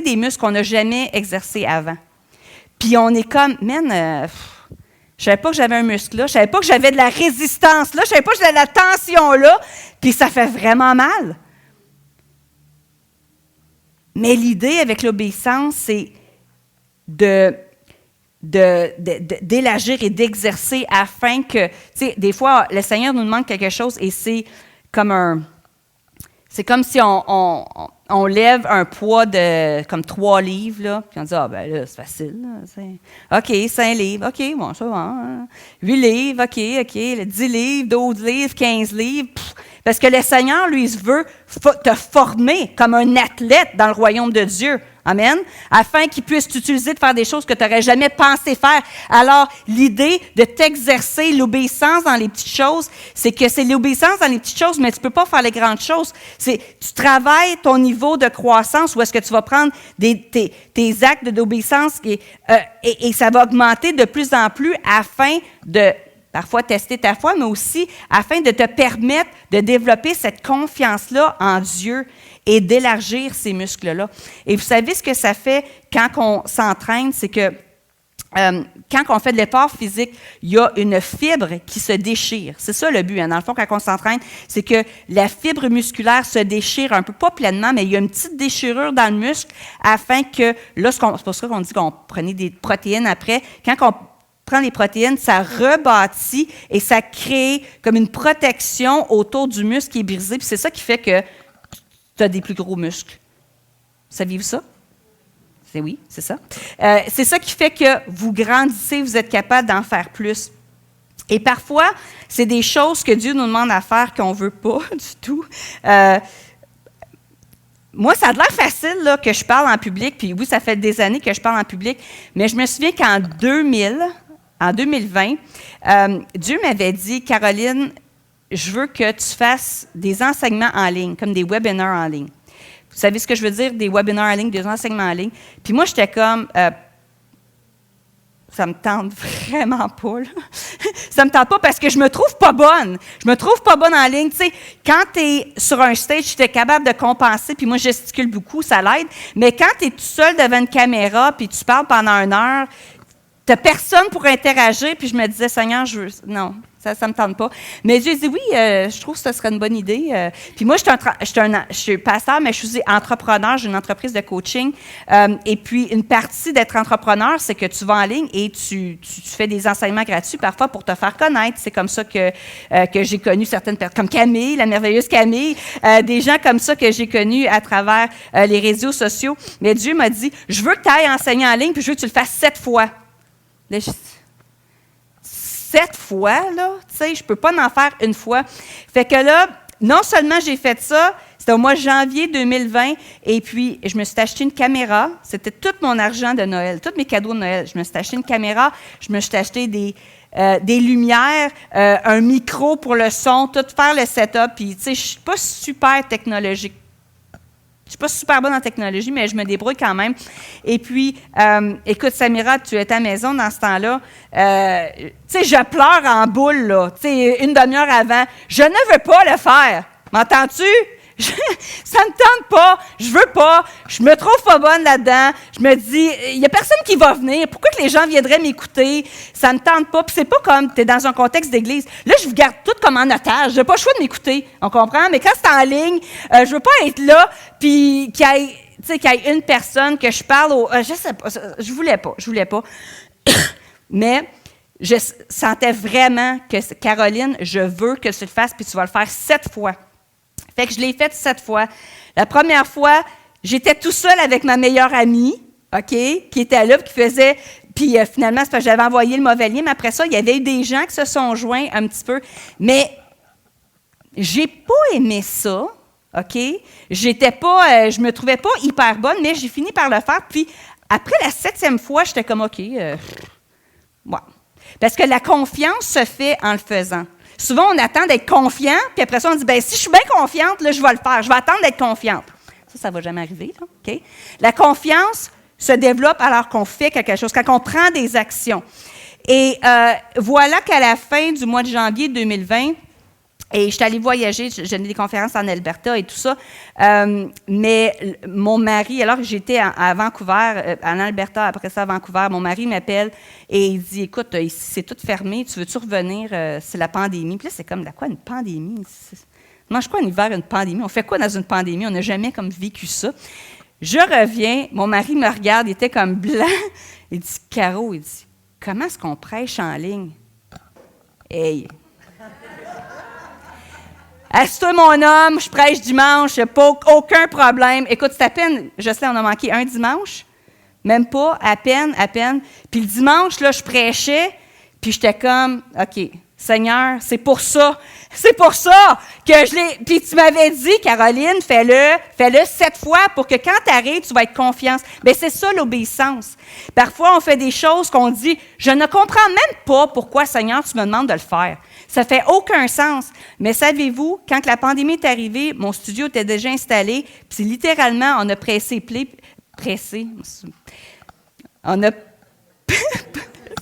des muscles qu'on n'a jamais exercés avant. Puis on est comme, je ne savais pas que j'avais un muscle là, je ne savais pas que j'avais de la résistance là, je ne savais pas que j'avais de la tension là, puis ça fait vraiment mal. Mais l'idée avec l'obéissance, c'est d'élargir et d'exercer afin que, tu sais, des fois, le Seigneur nous demande quelque chose et c'est comme si on lève un poids de comme 3 livres, là, puis on dit, là, c'est facile. Là, OK, 5 livres, OK, bon, ça va. Hein. 8 livres, OK, 10 livres, 12 livres, 15 livres. Parce que le Seigneur, lui, il veut te former comme un athlète dans le royaume de Dieu. Amen. Afin qu'il puisse t'utiliser de faire des choses que tu n'aurais jamais pensé faire. Alors, l'idée de t'exercer l'obéissance dans les petites choses, c'est que c'est l'obéissance dans les petites choses, mais tu ne peux pas faire les grandes choses. Tu travailles ton niveau de croissance où est-ce que tu vas prendre tes actes d'obéissance et ça va augmenter de plus en plus afin de parfois tester ta foi, mais aussi afin de te permettre de développer cette confiance-là en Dieu et d'élargir ces muscles-là. Et vous savez ce que ça fait quand on s'entraîne, c'est que quand on fait de l'effort physique, il y a une fibre qui se déchire. C'est ça le but. Hein. Dans le fond, quand on s'entraîne, c'est que la fibre musculaire se déchire un peu, pas pleinement, mais il y a une petite déchirure dans le muscle afin que, là, c'est pour ça qu'on dit qu'on prenait des protéines après. Quand on prend les protéines, ça rebâtit et ça crée comme une protection autour du muscle qui est brisé. Puis c'est ça qui fait que tu as des plus gros muscles. Saviez-vous ça? Oui, c'est ça. C'est ça qui fait que vous grandissez, vous êtes capable d'en faire plus. Et parfois, c'est des choses que Dieu nous demande à faire qu'on ne veut pas du tout. Moi, ça a l'air facile là, que je parle en public, puis oui, ça fait des années que je parle en public, mais je me souviens qu'en 2020, Dieu m'avait dit, Caroline, je veux que tu fasses des enseignements en ligne, comme des webinaires en ligne. Vous savez ce que je veux dire, des webinaires en ligne, des enseignements en ligne? Puis moi, j'étais comme, ça me tente vraiment pas, là. Ça me tente pas parce que je me trouve pas bonne. Je me trouve pas bonne en ligne. Tu sais, quand tu es sur un stage, tu es capable de compenser, puis moi, je gesticule beaucoup, ça l'aide. Mais quand tu es tout seul devant une caméra, puis tu parles pendant 1 heure, tu n'as personne pour interagir, puis je me disais, Seigneur, non, ça ne me tente pas. Mais Dieu dit, oui, je trouve que ce serait une bonne idée. Puis moi, je suis pasteur, mais je suis aussi entrepreneur, j'ai une entreprise de coaching. Et puis, une partie d'être entrepreneur, c'est que tu vas en ligne et tu fais des enseignements gratuits, parfois pour te faire connaître. C'est comme ça que j'ai connu certaines personnes, comme Camille, la merveilleuse Camille, des gens comme ça que j'ai connus à travers les réseaux sociaux. Mais Dieu m'a dit, je veux que tu ailles enseigner en ligne, puis je veux que tu le fasses 7 fois. Là, 7 fois, là, tu sais, je ne peux pas en faire une fois. Fait que là, non seulement j'ai fait ça, c'était au mois de janvier 2020, et puis je me suis acheté une caméra. C'était tout mon argent de Noël, tous mes cadeaux de Noël. Je me suis acheté une caméra, je me suis acheté des lumières, un micro pour le son, tout faire le setup. Puis, tu sais, je ne suis pas super technologique. Je ne suis pas super bonne en technologie, mais je me débrouille quand même. Et puis, écoute, Samira, tu étais à la maison dans ce temps-là. Tu sais, je pleure en boule, là. Tu sais, une demi-heure avant. Je ne veux pas le faire. M'entends-tu? Ça ne me tente pas. Je veux pas. Je me trouve pas bonne là-dedans. Je me dis, il n'y a personne qui va venir. Pourquoi que les gens viendraient m'écouter? Ça ne me tente pas. Puis c'est pas comme tu es dans un contexte d'église. Là, je vous garde tout comme en otage. Je n'ai pas le choix de m'écouter. On comprend? Mais quand c'est en ligne, je veux pas être là, puis qu'il y ait une personne que je parle au... je sais pas. Je voulais pas. Mais je sentais vraiment que, Caroline, je veux que tu le fasses, puis tu vas le faire 7 fois. Fait que je l'ai fait 7 fois. La première fois, j'étais tout seul avec ma meilleure amie, OK, qui était là, qui faisait... Puis finalement, c'est parce que j'avais envoyé le mauvais lien, mais après ça, il y avait eu des gens qui se sont joints un petit peu. Mais j'ai pas aimé ça, OK? Je me trouvais pas hyper bonne, mais j'ai fini par le faire. Puis après la 7e fois, j'étais comme, OK, ouais. Parce que la confiance se fait en le faisant. Souvent, on attend d'être confiant, puis après ça, on dit, bien, si je suis bien confiante, là, je vais le faire. Je vais attendre d'être confiante. Ça ne va jamais arriver, là, OK? La confiance se développe alors qu'on fait quelque chose, quand on prend des actions. Et voilà qu'à la fin du mois de janvier 2020, et je suis allée voyager, j'ai donné des conférences en Alberta et tout ça, mais mon mari, alors que j'étais à Vancouver, en Alberta, après ça à Vancouver, mon mari m'appelle et il dit, écoute, ici c'est tout fermé, tu veux-tu revenir, c'est la pandémie. Puis là, c'est comme, quoi, une pandémie? On mange quoi un hiver, une pandémie? On fait quoi dans une pandémie? On n'a jamais comme vécu ça. Je reviens, mon mari me regarde, il était comme blanc, il dit, Caro, il dit, comment est-ce qu'on prêche en ligne? Hey! Assis-toi, mon homme, je prêche dimanche, il n'y a pas aucun problème. Écoute, c'est à peine, je sais, on a manqué un dimanche, même pas, à peine. Puis le dimanche, là, je prêchais, puis j'étais comme, OK, Seigneur, c'est pour ça que je l'ai... Puis tu m'avais dit, Caroline, fais-le 7 fois pour que quand tu arrives, tu vas être confiante. Bien, c'est ça l'obéissance. Parfois, on fait des choses qu'on dit, je ne comprends même pas pourquoi, Seigneur, tu me demandes de le faire. Ça ne fait aucun sens. Mais savez-vous, quand la pandémie est arrivée, mon studio était déjà installé, puis littéralement, on a pressé. On a...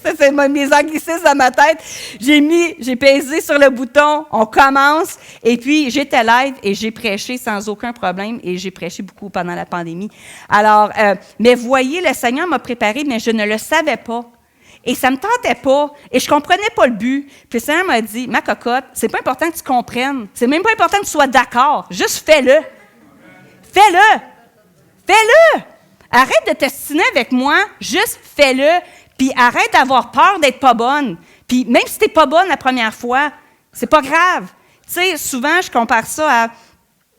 Ça, c'est mes anglicismes dans ma tête. J'ai pesé sur le bouton, on commence, et puis j'étais live et j'ai prêché sans aucun problème, et j'ai prêché beaucoup pendant la pandémie. Alors, mais voyez, le Seigneur m'a préparé, mais je ne le savais pas. Et ça ne me tentait pas, et je ne comprenais pas le but. Puis le Seigneur m'a dit, ma cocotte, c'est pas important que tu comprennes, c'est même pas important que tu sois d'accord, juste fais-le. Fais-le. Fais-le. Arrête de t'ostiner avec moi, juste fais-le. Puis arrête d'avoir peur d'être pas bonne. Puis même si tu n'es pas bonne la première fois, c'est pas grave. Tu sais, souvent, je compare ça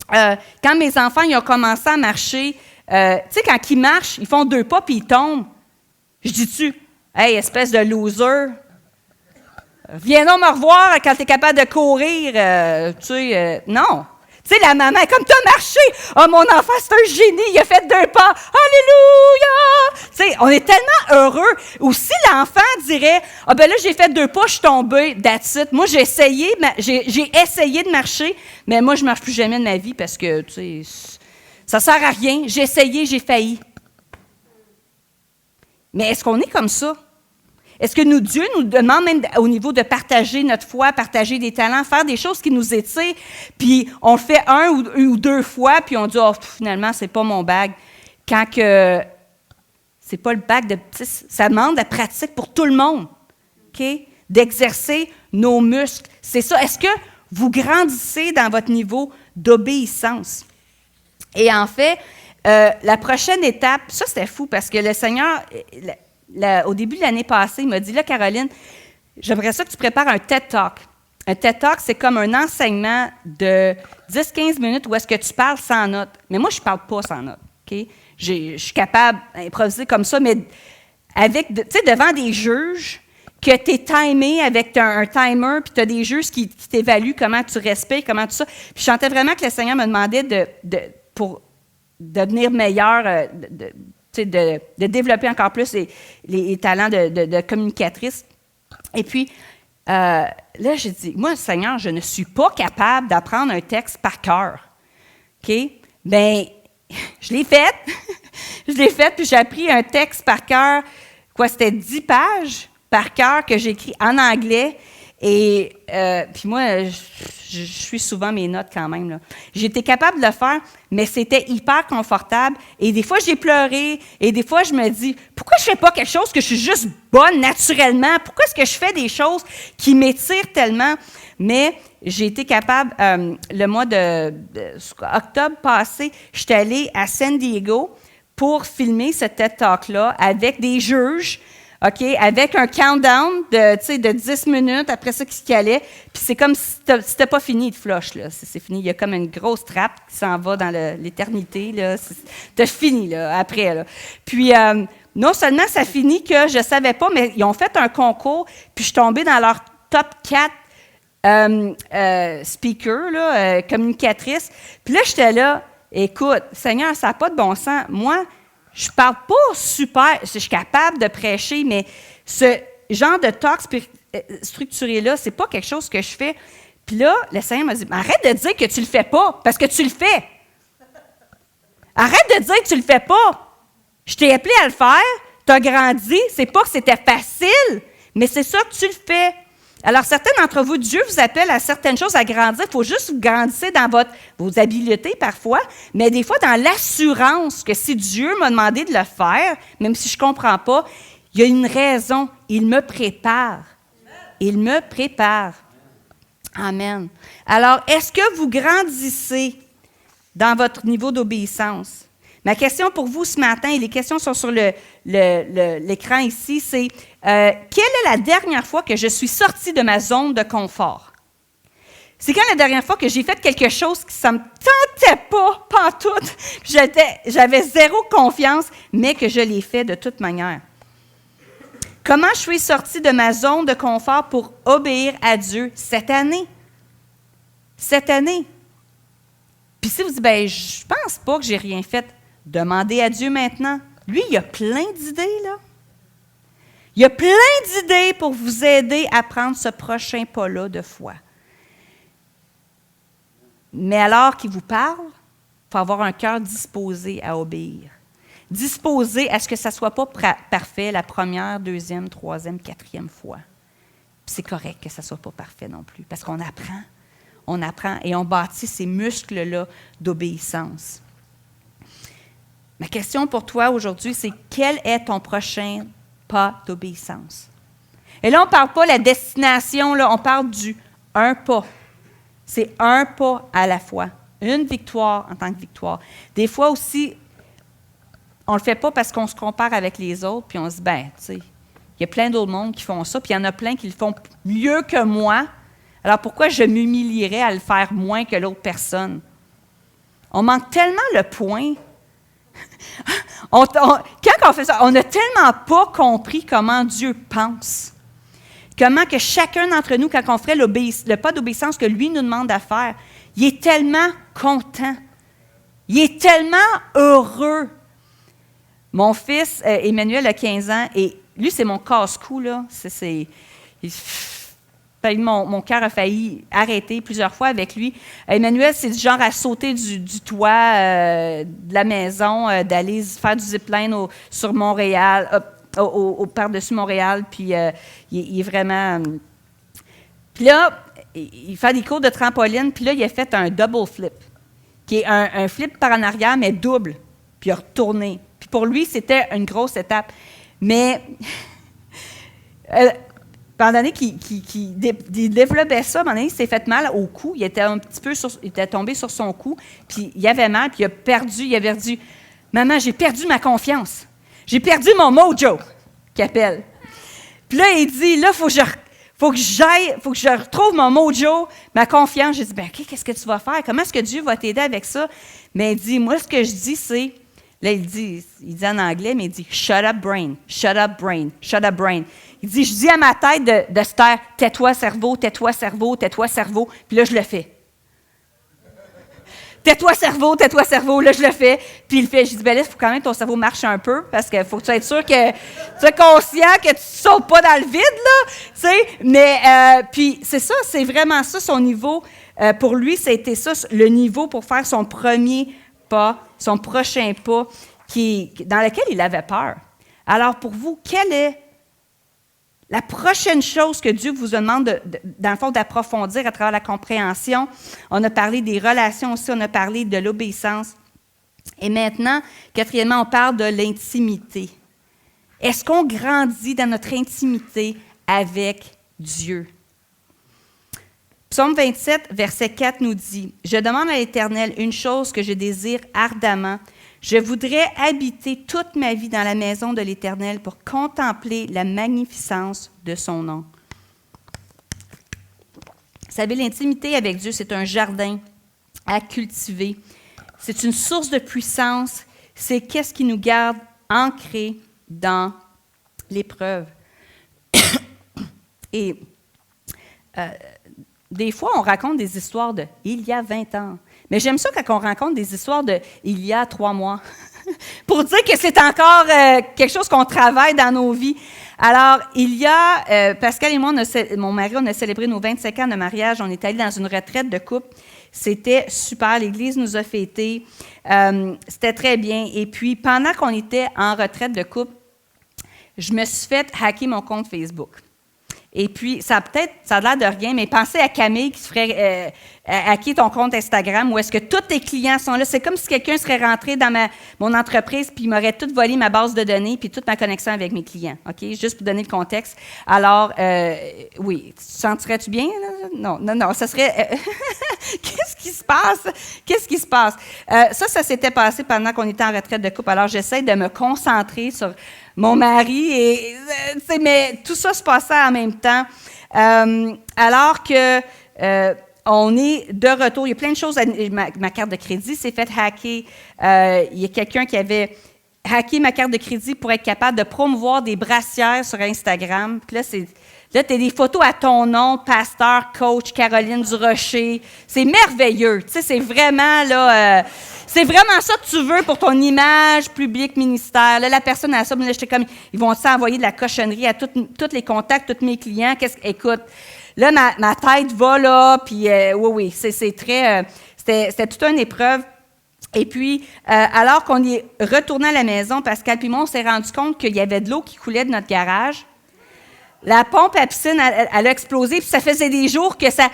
à quand mes enfants ils ont commencé à marcher. Tu sais, quand ils marchent, ils font 2 pas puis ils tombent. Je dis-tu, hey, espèce de loser, viens donc me revoir quand tu es capable de courir. Tu sais, non. Tu sais, la maman, comme tu as marché, oh, mon enfant, c'est un génie, il a fait 2 pas, alléluia! Tu sais, on est tellement heureux. Ou si l'enfant dirait, ah ben là, j'ai fait 2 pas, je suis tombé, that's it. Moi, j'ai essayé de marcher, mais moi, je ne marche plus jamais de ma vie parce que, tu sais, ça ne sert à rien. J'ai essayé, j'ai failli. Mais est-ce qu'on est comme ça? Est-ce que Dieu nous demande même au niveau de partager notre foi, partager des talents, faire des choses qui nous étirent, puis on le fait un ou deux fois, puis on dit « Oh, finalement, c'est pas mon bag ». Quand que c'est pas le bag de... Ça demande de la pratique pour tout le monde, OK? D'exercer nos muscles. C'est ça. Est-ce que vous grandissez dans votre niveau d'obéissance? Et en fait, la prochaine étape, ça c'était fou parce que le Seigneur, au début de l'année passée, il m'a dit, là Caroline, j'aimerais ça que tu prépares un TED Talk. Un TED Talk, c'est comme un enseignement de 10-15 minutes où est-ce que tu parles sans notes. Mais moi, je ne parle pas sans notes. OK? Je suis capable d'improviser comme ça, mais devant des juges, que tu es timé avec un timer, puis tu as des juges qui t'évaluent comment tu respires, comment tout ça. Puis je sentais vraiment que le Seigneur me demandait pour devenir meilleur, de développer encore plus les talents de communicatrice. Et puis, là, j'ai dit, moi, Seigneur, je ne suis pas capable d'apprendre un texte par cœur. OK? Bien, je l'ai fait. Je l'ai fait, puis j'ai appris un texte par cœur. C'était 10 pages par cœur que j'ai écrit en anglais. Et puis moi, je suis souvent mes notes quand même, là. J'étais capable de le faire, mais c'était hyper confortable. Et des fois, j'ai pleuré. Et des fois, je me dis, pourquoi je ne fais pas quelque chose que je suis juste bonne naturellement? Pourquoi est-ce que je fais des choses qui m'étirent tellement? Mais j'ai été capable, le mois d'octobre passé, je suis allée à San Diego pour filmer ce TED Talk-là avec des juges, OK, avec un countdown de 10 minutes après ça qui allait. Puis c'est comme si c'était pas fini de flush, là. C'est fini. Il y a comme une grosse trappe qui s'en va dans l'éternité, là. T'as fini, là, après, là. Puis, non seulement ça finit que je savais pas, mais ils ont fait un concours, puis je suis tombée dans leur top 4 speakers, là, communicatrices. Puis là, j'étais là, écoute, Seigneur, ça n'a pas de bon sens. Moi, je ne parle pas super, je suis capable de prêcher, mais ce genre de talk structuré-là, ce n'est pas quelque chose que je fais. Puis là, le Seigneur m'a dit, arrête de dire que tu ne le fais pas, parce que tu le fais. Arrête de dire que tu ne le fais pas. Je t'ai appelé à le faire, tu as grandi, c'est pas que c'était facile, mais c'est ça que tu le fais. Alors, certains d'entre vous, Dieu vous appelle à certaines choses à grandir. Il faut juste vous grandir dans vos habiletés parfois, mais des fois dans l'assurance que si Dieu m'a demandé de le faire, même si je ne comprends pas, il y a une raison. Il me prépare. Il me prépare. Amen. Alors, est-ce que vous grandissez dans votre niveau d'obéissance? Ma question pour vous ce matin, et les questions sont sur l'écran ici, c'est quelle est la dernière fois que je suis sortie de ma zone de confort? C'est quand la dernière fois que j'ai fait quelque chose qui ne me tentait pas, pantoute, j'avais zéro confiance, mais que je l'ai fait de toute manière. Comment je suis sortie de ma zone de confort pour obéir à Dieu cette année? Cette année. Puis si vous dites, bien, je pense pas que j'ai rien fait, demandez à Dieu maintenant. Lui, il a plein d'idées, là. Il a plein d'idées pour vous aider à prendre ce prochain pas-là de foi. Mais alors qu'il vous parle, il faut avoir un cœur disposé à obéir. Disposé à ce que ça ne soit pas parfait la première, deuxième, troisième, quatrième fois. Puis c'est correct que ça ne soit pas parfait non plus, parce qu'on apprend et on bâtit ces muscles-là d'obéissance. Ma question pour toi aujourd'hui, c'est quel est ton prochain pas d'obéissance? Et là, on ne parle pas de la destination, là, on parle du un pas. C'est un pas à la fois. Une victoire en tant que victoire. Des fois aussi, on ne le fait pas parce qu'on se compare avec les autres, puis on se dit, ben, tu sais, il y a plein d'autres mondes qui font ça, puis il y en a plein qui le font mieux que moi. Alors pourquoi je m'humilierais à le faire moins que l'autre personne? On manque tellement le point. Quand on fait ça, on n'a tellement pas compris comment Dieu pense. Comment que chacun d'entre nous, quand on ferait le pas d'obéissance que lui nous demande à faire, il est tellement content. Il est tellement heureux. Mon fils, Emmanuel, a 15 ans, et lui, c'est mon casse-cou, là. Mon cœur a failli arrêter plusieurs fois avec lui. Emmanuel, c'est du genre à sauter du toit de la maison, d'aller faire du zipline sur Montréal. par-dessus Montréal, puis il est vraiment... Puis là, il fait des cours de trampoline, puis là, il a fait un double flip, qui est un flip par en arrière, mais double, puis il a retourné. Puis pour lui, c'était une grosse étape. Mais pendant l'année qu'il développait ça, pendant l'année, il s'est fait mal au cou. Il était il était tombé sur son cou, puis il avait mal, puis il avait dit « Maman, j'ai perdu ma confiance. J'ai perdu mon mojo », qu'il appelle. Puis là, il dit « Là, faut que je retrouve mon mojo, ma confiance. » J'ai dit « Ben, OK, qu'est-ce que tu vas faire? Comment est-ce que Dieu va t'aider avec ça? » Mais il dit « Moi, ce que je dis, c'est... » Là, il dit en anglais, mais il dit « Shut up, brain. Shut up, brain. Shut up, brain. » Il dit « Je dis à ma tête de se taire, tais-toi, cerveau, tais-toi, cerveau, tais-toi, cerveau. » Puis là, je le fais. Tais-toi, cerveau, tais-toi, cerveau. Là, je le fais. Puis il le fait. Je dis, ben là, il faut quand même que ton cerveau marche un peu parce qu'il faut que tu sois sûr que tu sois conscient que tu ne sautes pas dans le vide, là. Tu sais, mais, puis c'est ça, c'est vraiment ça, son niveau. Pour lui, c'était ça, le niveau pour faire son premier pas, son prochain pas, dans lequel il avait peur. Alors, pour vous, quelle est la prochaine chose que Dieu vous demande, dans le fond, d'approfondir à travers la compréhension? On a parlé des relations aussi, on a parlé de l'obéissance. Et maintenant, quatrièmement, on parle de l'intimité. Est-ce qu'on grandit dans notre intimité avec Dieu? Psaume 27, verset 4 nous dit, « Je demande à l'Éternel une chose que je désire ardemment. Je voudrais habiter toute ma vie dans la maison de l'Éternel pour contempler la magnificence de son nom. » Vous savez, l'intimité avec Dieu, c'est un jardin à cultiver. C'est une source de puissance. C'est qu'est-ce qui nous garde ancrés dans l'épreuve. Et des fois, on raconte des histoires de « il y a 20 ans ». Mais j'aime ça quand on raconte des histoires de « il y a 3 mois », pour dire que c'est encore quelque chose qu'on travaille dans nos vies. Alors, il y a, Pascal et moi, mon mari, on a célébré nos 25 ans de mariage. On est allés dans une retraite de couple. C'était super. L'Église nous a fêtés. C'était très bien. Et puis, pendant qu'on était en retraite de couple, je me suis fait hacker mon compte Facebook. Et puis, ça a l'air de rien, mais pensez à Camille qui se ferait hacker ton compte Instagram où est-ce que tous tes clients sont là. C'est comme si quelqu'un serait rentré dans mon entreprise puis il m'aurait tout volé ma base de données puis toute ma connexion avec mes clients. OK? Juste pour donner le contexte. Alors, oui, sentirais-tu bien? Là? Non, ça serait... Qu'est-ce qui se passe? Qu'est-ce qui se passe? Ça s'était passé pendant qu'on était en retraite de couple. Alors, j'essaie de me concentrer sur mon mari, mais tout ça se passait en même temps. Alors que on est de retour, il y a plein de choses. Ma carte de crédit s'est faite hacker. Il y a quelqu'un qui avait hacké ma carte de crédit pour être capable de promouvoir des brassières sur Instagram. Puis là, tu as des photos à ton nom, pasteur, coach, Caroline Durocher. C'est merveilleux. Tu sais, c'est vraiment là... c'est vraiment ça que tu veux pour ton image publique ministère. Là, la personne a ça, mais là, j'étais comme, ils vont s'envoyer de la cochonnerie à tous les contacts, tous mes clients. Écoute, là, ma tête va là, puis oui, c'est très... c'était toute une épreuve. Et puis, alors qu'on est retourné à la maison, Pascal puis moi, on s'est rendu compte qu'il y avait de l'eau qui coulait de notre garage. La pompe à piscine, elle a explosé, puis ça faisait des jours que ça...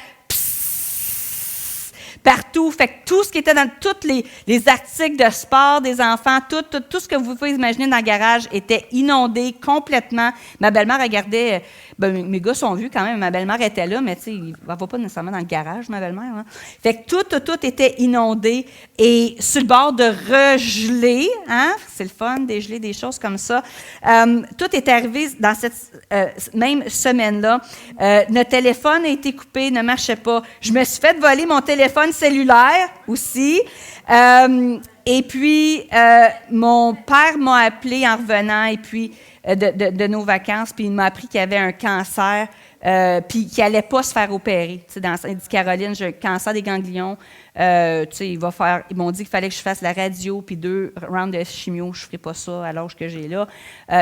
partout. Fait que tout ce qui était dans tous les articles de sport des enfants, tout ce que vous pouvez imaginer dans le garage était inondé complètement. Ma belle-mère regardait, mes gars sont vus quand même, ma belle-mère était là, mais tu sais, elle ne va pas nécessairement dans le garage, ma belle-mère. Hein? Fait que tout était inondé et sur le bord de regeler, hein? C'est le fun, dégeler des choses comme ça. Tout est arrivé dans cette même semaine-là. Notre téléphone a été coupé, ne marchait pas. Je me suis fait voler mon téléphone cellulaire aussi. Et puis, mon père m'a appelé en revenant et puis de nos vacances, puis il m'a appris qu'il avait un cancer, puis qu'il n'allait pas se faire opérer. Tu sais, il dit, Caroline, j'ai un cancer des ganglions. Tu sais, ils m'ont dit qu'il fallait que je fasse la radio, puis 2 rounds de chimio. Je ne ferai pas ça à l'âge que j'ai là.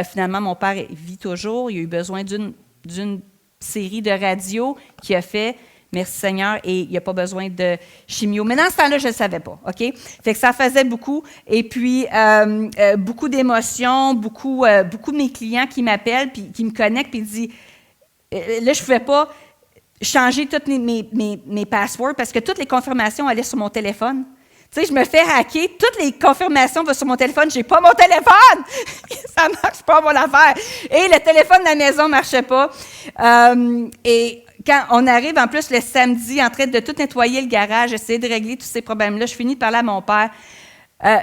Finalement, mon père vit toujours. Il a eu besoin d'une série de radios qu'il a fait. Merci Seigneur, et il n'y a pas besoin de chimio. Mais dans ce temps-là, je ne le savais pas, OK? Fait que ça faisait beaucoup. Et puis, beaucoup d'émotions, beaucoup de mes clients qui m'appellent, puis qui me connectent, puis ils disent, là, je ne pouvais pas changer toutes mes passwords parce que toutes les confirmations allaient sur mon téléphone. Tu sais, je me fais hacker, toutes les confirmations vont sur mon téléphone, j'ai pas mon téléphone! Ça marche pas, mon affaire! Et le téléphone de la maison ne marchait pas. Et quand on arrive, en plus, le samedi, en train de tout nettoyer le garage, essayer de régler tous ces problèmes-là, je finis de parler à mon père.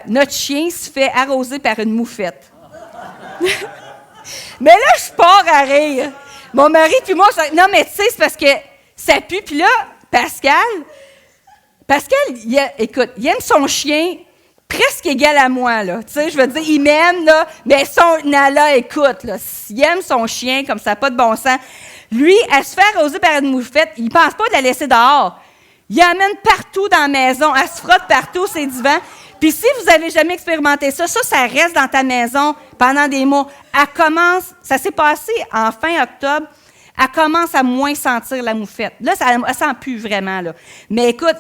Notre chien se fait arroser par une moufette. Mais là, je pars à rire. Mon mari puis moi, non, mais tu sais, c'est parce que ça pue. Puis là, Pascal, écoute, il aime son chien presque égal à moi, là. Tu sais, je veux dire, il m'aime, là, mais son Nala, écoute, là, il aime son chien comme ça, n'a pas de bon sens. Lui, elle se fait arroser par une moufette, il ne pense pas de la laisser dehors. Il l'amène partout dans la maison, elle se frotte partout, ses divans. Puis si vous n'avez jamais expérimenté ça reste dans ta maison pendant des mois. Elle commence, ça s'est passé en fin octobre, elle commence à moins sentir la moufette. Là, elle ne sent plus vraiment, là. Mais écoute,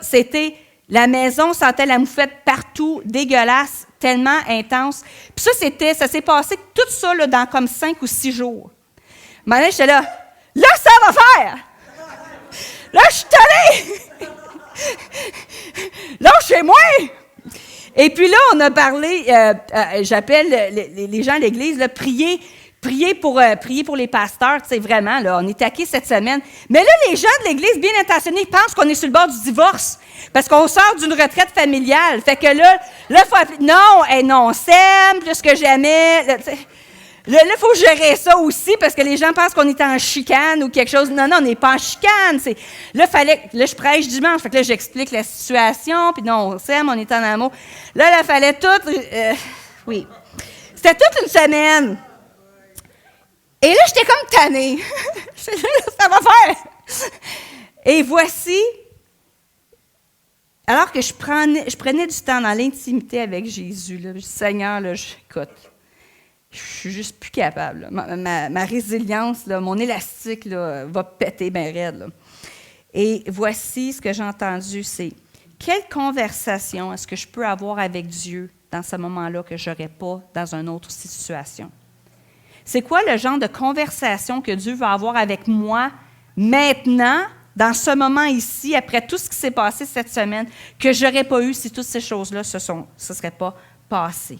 la maison sentait la moufette partout, dégueulasse, tellement intense. Puis ça s'est passé tout ça là, dans comme 5 ou 6 jours. Maintenant, j'étais là, ça va faire! Là, je suis allée! Là, chez moi! Et puis là, on a parlé, j'appelle les gens de l'Église, là, prier pour les pasteurs, tu sais, vraiment, là, on est taqués cette semaine. Mais là, les gens de l'Église, bien intentionnés, pensent qu'on est sur le bord du divorce, parce qu'on sort d'une retraite familiale. Fait que là, il faut appeler, non, on s'aime plus que jamais. Là, il faut gérer ça aussi, parce que les gens pensent qu'on est en chicane ou quelque chose. Non, on n'est pas en chicane. Là, je prêche dimanche, fait que là, j'explique la situation, puis non, on s'aime, on est en amour. Là, il fallait tout... oui. C'était toute une semaine. Et là, j'étais comme tannée. Ça va faire. Et voici, alors que je prenais du temps dans l'intimité avec Jésus, là, je dis, Seigneur, là, écoute, je suis juste plus capable. Là. Ma résilience, là, mon élastique là, va péter bien raide. Là. Et voici ce que j'ai entendu, c'est quelle conversation est-ce que je peux avoir avec Dieu dans ce moment-là que je n'aurais pas dans une autre situation? C'est quoi le genre de conversation que Dieu veut avoir avec moi maintenant, dans ce moment ici, après tout ce qui s'est passé cette semaine, que je n'aurais pas eu si toutes ces choses-là se seraient pas passées?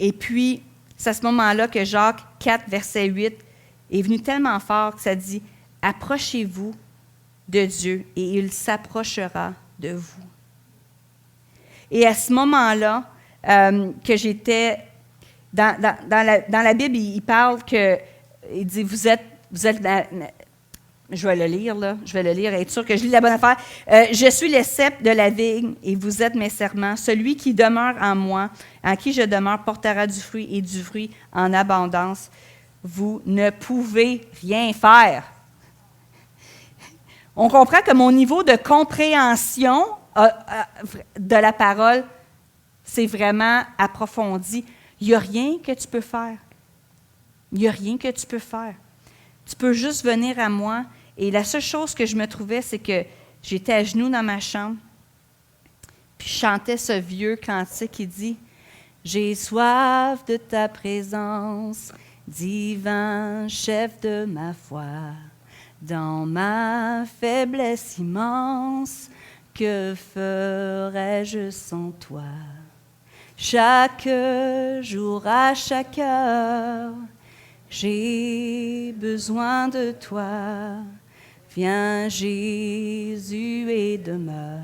Et puis, c'est à ce moment-là que Jacques 4, verset 8 est venu tellement fort que ça dit « Approchez-vous de Dieu et il s'approchera de vous. » Et à ce moment-là, que j'étais... Dans la Bible, il parle que... Il dit « Vous êtes je vais le lire, là. Je vais le lire, être sûr que je lis la bonne affaire. Je suis le cep de la vigne et vous êtes mes serments. Celui qui demeure en moi, en qui je demeure, portera du fruit et du fruit en abondance. Vous ne pouvez rien faire. » On comprend que mon niveau de compréhension de la parole, c'est vraiment approfondi. Il n'y a rien que tu peux faire. Il n'y a rien que tu peux faire. Tu peux juste venir à moi. Et la seule chose que je me trouvais, c'est que j'étais à genoux dans ma chambre, puis je chantais ce vieux cantique qui dit « J'ai soif de ta présence, divin chef de ma foi, dans ma faiblesse immense, que ferais-je sans toi? Chaque jour, à chaque heure, j'ai besoin de toi. Viens Jésus et demeure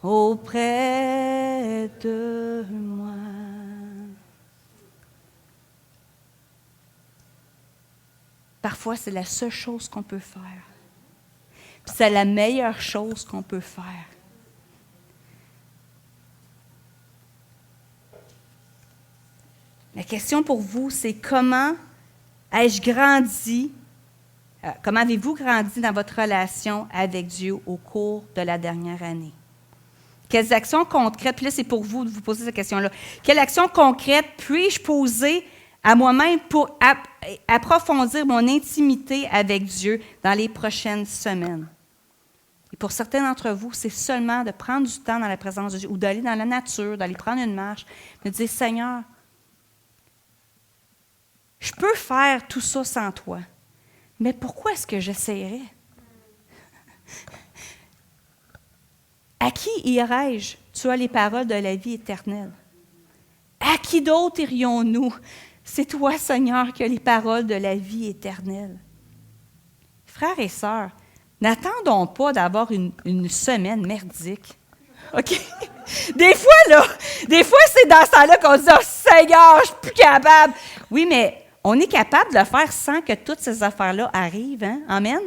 auprès de moi. » Parfois, c'est la seule chose qu'on peut faire. Puis c'est la meilleure chose qu'on peut faire. La question pour vous, c'est comment ai-je grandi, comment avez-vous grandi dans votre relation avec Dieu au cours de la dernière année? Quelles actions concrètes, puis là c'est pour vous de vous poser cette question-là, quelles actions concrètes puis-je poser à moi-même pour approfondir mon intimité avec Dieu dans les prochaines semaines. Et pour certains d'entre vous, c'est seulement de prendre du temps dans la présence de Dieu ou d'aller dans la nature, d'aller prendre une marche, de dire, Seigneur, je peux faire tout ça sans toi, mais pourquoi est-ce que j'essaierais? À qui irai-je? Tu as les paroles de la vie éternelle. À qui d'autre irions-nous? C'est toi, Seigneur, qui as les paroles de la vie éternelle. Frères et sœurs, n'attendons pas d'avoir une semaine merdique. OK? Des fois, c'est dans ce temps-là qu'on se dit, « Oh Seigneur, je ne suis plus capable. » Oui, mais on est capable de le faire sans que toutes ces affaires-là arrivent. Hein? Amen?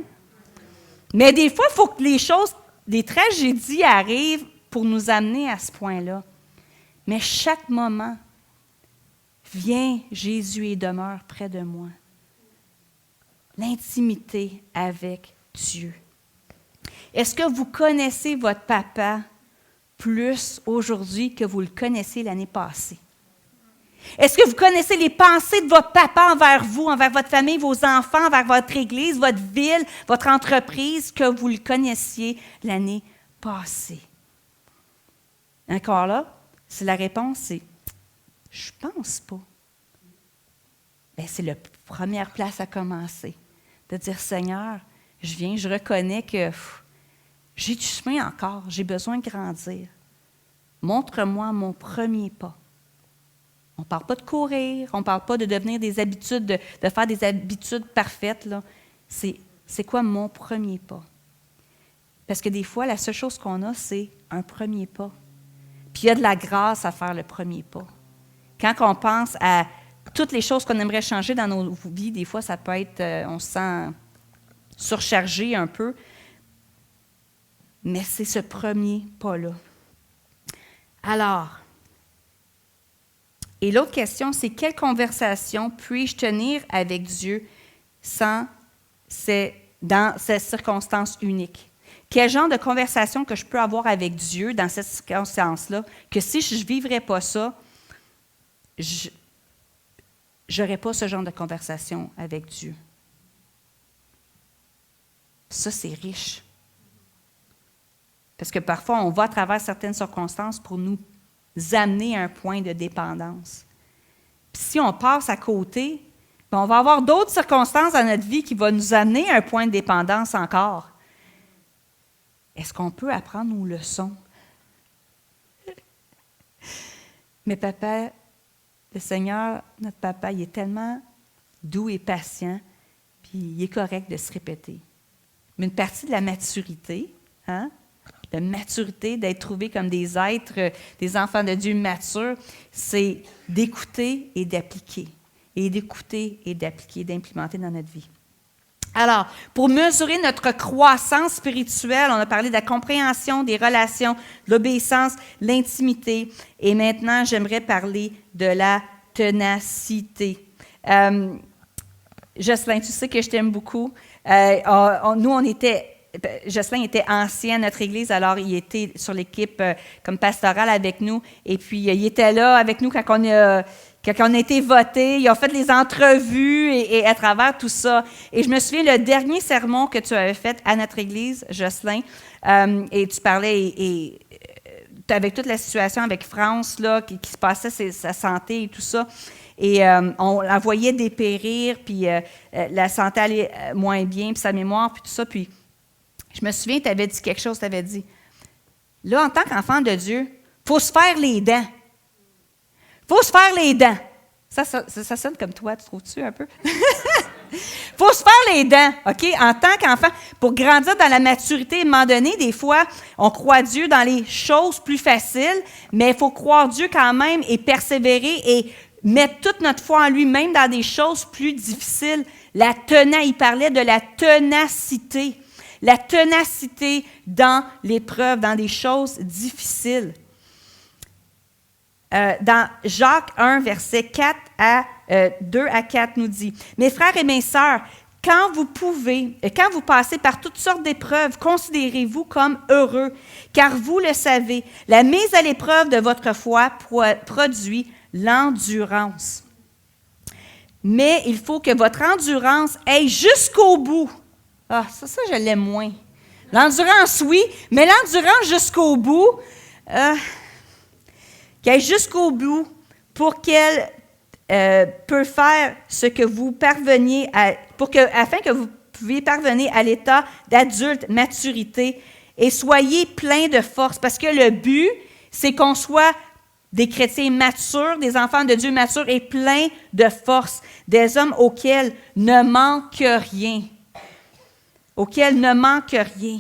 Mais des fois, il faut que des tragédies arrivent pour nous amener à ce point-là. Mais chaque moment, viens, Jésus, et demeure près de moi. L'intimité avec Dieu. Est-ce que vous connaissez votre papa plus aujourd'hui que vous le connaissez l'année passée? Est-ce que vous connaissez les pensées de votre papa envers vous, envers votre famille, vos enfants, envers votre église, votre ville, votre entreprise, que vous le connaissiez l'année passée? Encore là, si la réponse c'est « je pense pas », bien, c'est la première place à commencer. De dire « Seigneur, je viens, je reconnais que j'ai du chemin encore, j'ai besoin de grandir. Montre-moi mon premier pas. » On ne parle pas de courir, on ne parle pas de devenir des habitudes, de faire des habitudes parfaites. Là. C'est quoi mon premier pas? Parce que des fois, la seule chose qu'on a, c'est un premier pas. Puis il y a de la grâce à faire le premier pas. Quand on pense à toutes les choses qu'on aimerait changer dans nos vies, des fois, ça peut être, on se sent surchargé un peu. Mais c'est ce premier pas-là. Alors, et l'autre question, c'est quelle conversation puis-je tenir avec Dieu dans ces circonstances uniques? Quel genre de conversation que je peux avoir avec Dieu dans cette circonstance-là, que si je ne vivrais pas ça, je n'aurais pas ce genre de conversation avec Dieu. Ça, c'est riche. Parce que parfois, on va à travers certaines circonstances pour nous amener à un point de dépendance. Puis si on passe à côté, bien, on va avoir d'autres circonstances dans notre vie qui vont nous amener à un point de dépendance encore. Est-ce qu'on peut apprendre nos leçons? Mais papa, le Seigneur, notre papa, il est tellement doux et patient, puis il est correct de se répéter. Mais une partie de la maturité, de maturité, d'être trouvés comme des êtres, des enfants de Dieu matures, c'est d'écouter et d'appliquer. Et d'écouter et d'appliquer, d'implémenter dans notre vie. Alors, pour mesurer notre croissance spirituelle, on a parlé de la compréhension, des relations, de l'obéissance, l'intimité. Et maintenant, j'aimerais parler de la ténacité. Jocelyn, tu sais que je t'aime beaucoup. Jocelyn était ancien à notre église, alors il était sur l'équipe comme pastorale avec nous. Et puis, il était là avec nous quand on a été votés. Il a fait les entrevues et à travers tout ça. Et je me souviens, le dernier sermon que tu avais fait à notre église, Jocelyn, et tu parlais avec toute la situation avec France, là, qui se passait, sa santé et tout ça. Et on la voyait dépérir, puis la santé allait moins bien, puis sa mémoire, puis tout ça. Puis je me souviens, tu avais dit quelque chose, tu avais dit, là, en tant qu'enfant de Dieu, il faut se faire les dents. Il faut se faire les dents. Ça sonne comme toi, tu trouves-tu un peu? Il faut se faire les dents, OK? En tant qu'enfant, pour grandir dans la maturité, à un moment donné, des fois, on croit Dieu dans les choses plus faciles, mais il faut croire Dieu quand même et persévérer et mettre toute notre foi en lui, même dans des choses plus difficiles. Il parlait de la ténacité. La ténacité dans l'épreuve, dans des choses difficiles. Dans Jacques 1, versets 2 à 4 nous dit, « Mes frères et mes sœurs, quand vous passez par toutes sortes d'épreuves, considérez-vous comme heureux, car vous le savez, la mise à l'épreuve de votre foi produit l'endurance. mais il faut que votre endurance aille jusqu'au bout. Ah, ça, je l'aime moins. L'endurance, oui, mais l'endurance jusqu'au bout, qu'elle aille jusqu'au bout pour qu'elle peut faire ce que vous parveniez à, afin que vous puissiez parvenir à l'état d'adulte, maturité, et soyez plein de force, parce que le but, c'est qu'on soit des chrétiens matures, des enfants de Dieu matures et pleins de force, des hommes auxquels ne manque rien. Auxquels ne manque rien.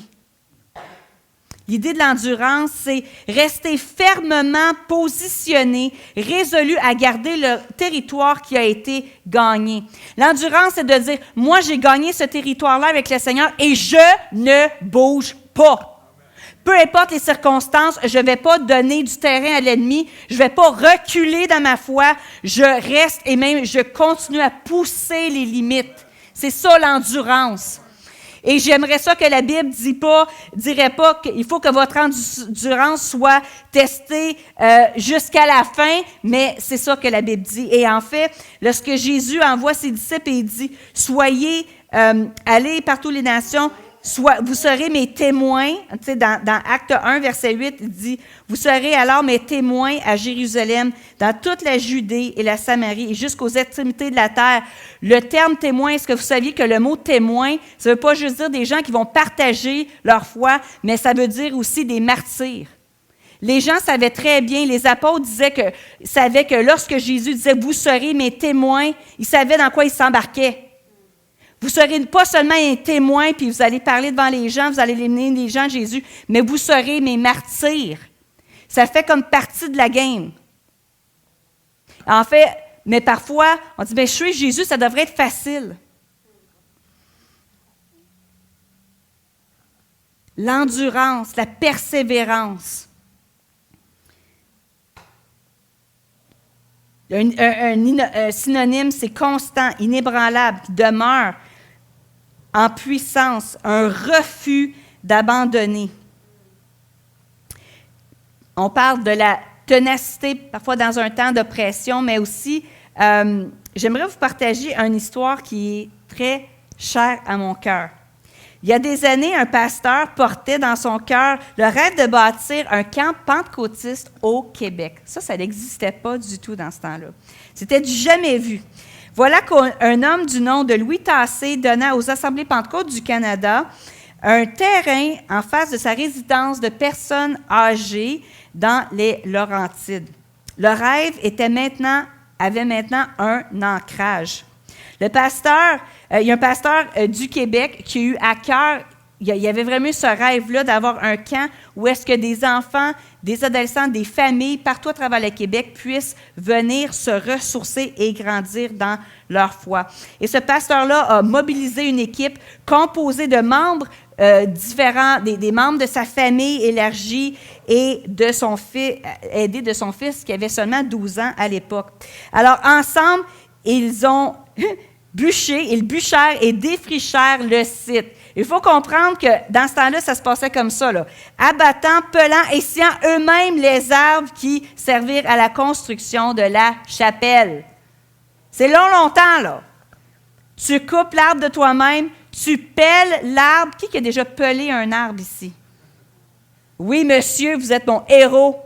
L'idée de l'endurance, c'est rester fermement positionné, résolu à garder le territoire qui a été gagné. L'endurance, c'est de dire, moi, j'ai gagné ce territoire-là avec le Seigneur et je ne bouge pas. Peu importe les circonstances, je ne vais pas donner du terrain à l'ennemi, je ne vais pas reculer dans ma foi, je reste et même je continue à pousser les limites. C'est ça l'endurance. Et j'aimerais ça que la Bible dirait pas qu'il faut que votre endurance soit testée jusqu'à la fin, mais c'est ça que la Bible dit. Et en fait, lorsque Jésus envoie ses disciples et il dit « Soyez, allez par toutes les nations », vous serez mes témoins, tu sais, dans Acte 1, verset 8, il dit, « Vous serez alors mes témoins à Jérusalem, dans toute la Judée et la Samarie, et jusqu'aux extrémités de la terre. » Le terme témoin, est-ce que vous saviez que le mot témoin, ça ne veut pas juste dire des gens qui vont partager leur foi, mais ça veut dire aussi des martyrs. Les gens savaient très bien, les apôtres savaient que lorsque Jésus disait « Vous serez mes témoins », ils savaient dans quoi ils s'embarquaient. Vous ne serez pas seulement un témoin, puis vous allez parler devant les gens, vous allez mener les gens à Jésus, mais vous serez mes martyrs. Ça fait comme partie de la game. En fait, mais parfois, on dit, bien, je suis Jésus, ça devrait être facile. L'endurance, la persévérance. Un synonyme, c'est constant, inébranlable, qui demeure en puissance, un refus d'abandonner. On parle de la ténacité, parfois dans un temps d'oppression, mais aussi, j'aimerais vous partager une histoire qui est très chère à mon cœur. Il y a des années, un pasteur portait dans son cœur le rêve de bâtir un camp pentecôtiste au Québec. Ça n'existait pas du tout dans ce temps-là. C'était du jamais vu. Voilà qu'un homme du nom de Louis Tassé donna aux Assemblées Pentecôtes du Canada un terrain en face de sa résidence de personnes âgées dans les Laurentides. Le rêve avait maintenant un ancrage. Il y a un pasteur du Québec qui a eu à cœur, il y avait vraiment ce rêve-là d'avoir un camp où est-ce que des enfants, des adolescents, des familles partout à travers le Québec puissent venir se ressourcer et grandir dans leur foi. Et ce pasteur-là a mobilisé une équipe composée de membres différents, des membres de sa famille élargie et de son fils, aidé de son fils qui avait seulement 12 ans à l'époque. Alors, ensemble, ils ont ils bûchèrent et défrichèrent le site. Il faut comprendre que dans ce temps-là, ça se passait comme ça, là. Abattant, pelant et sciant eux-mêmes les arbres qui servirent à la construction de la chapelle. C'est longtemps, là. Tu coupes l'arbre de toi-même, tu pelles l'arbre. Qui a déjà pelé un arbre ici? Oui, monsieur, vous êtes mon héros.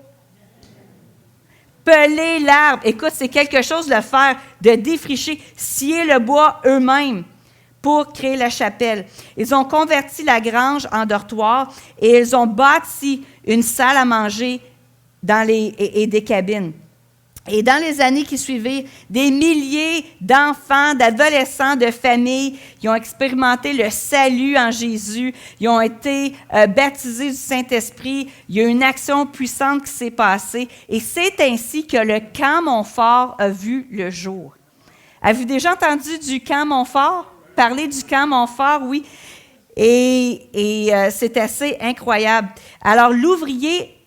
Peler l'arbre. Écoute, c'est quelque chose de faire, de défricher, scier le bois eux-mêmes pour créer la chapelle. Ils ont converti la grange en dortoir et ils ont bâti une salle à manger et des cabines. Et dans les années qui suivaient, des milliers d'enfants, d'adolescents, de familles, ils ont expérimenté le salut en Jésus, ils ont été baptisés du Saint-Esprit, il y a une action puissante qui s'est passée, et c'est ainsi que le camp Montfort a vu le jour. Avez-vous déjà entendu du camp Montfort? Parler du camp Montfort, oui. Et c'est assez incroyable. Alors, l'ouvrier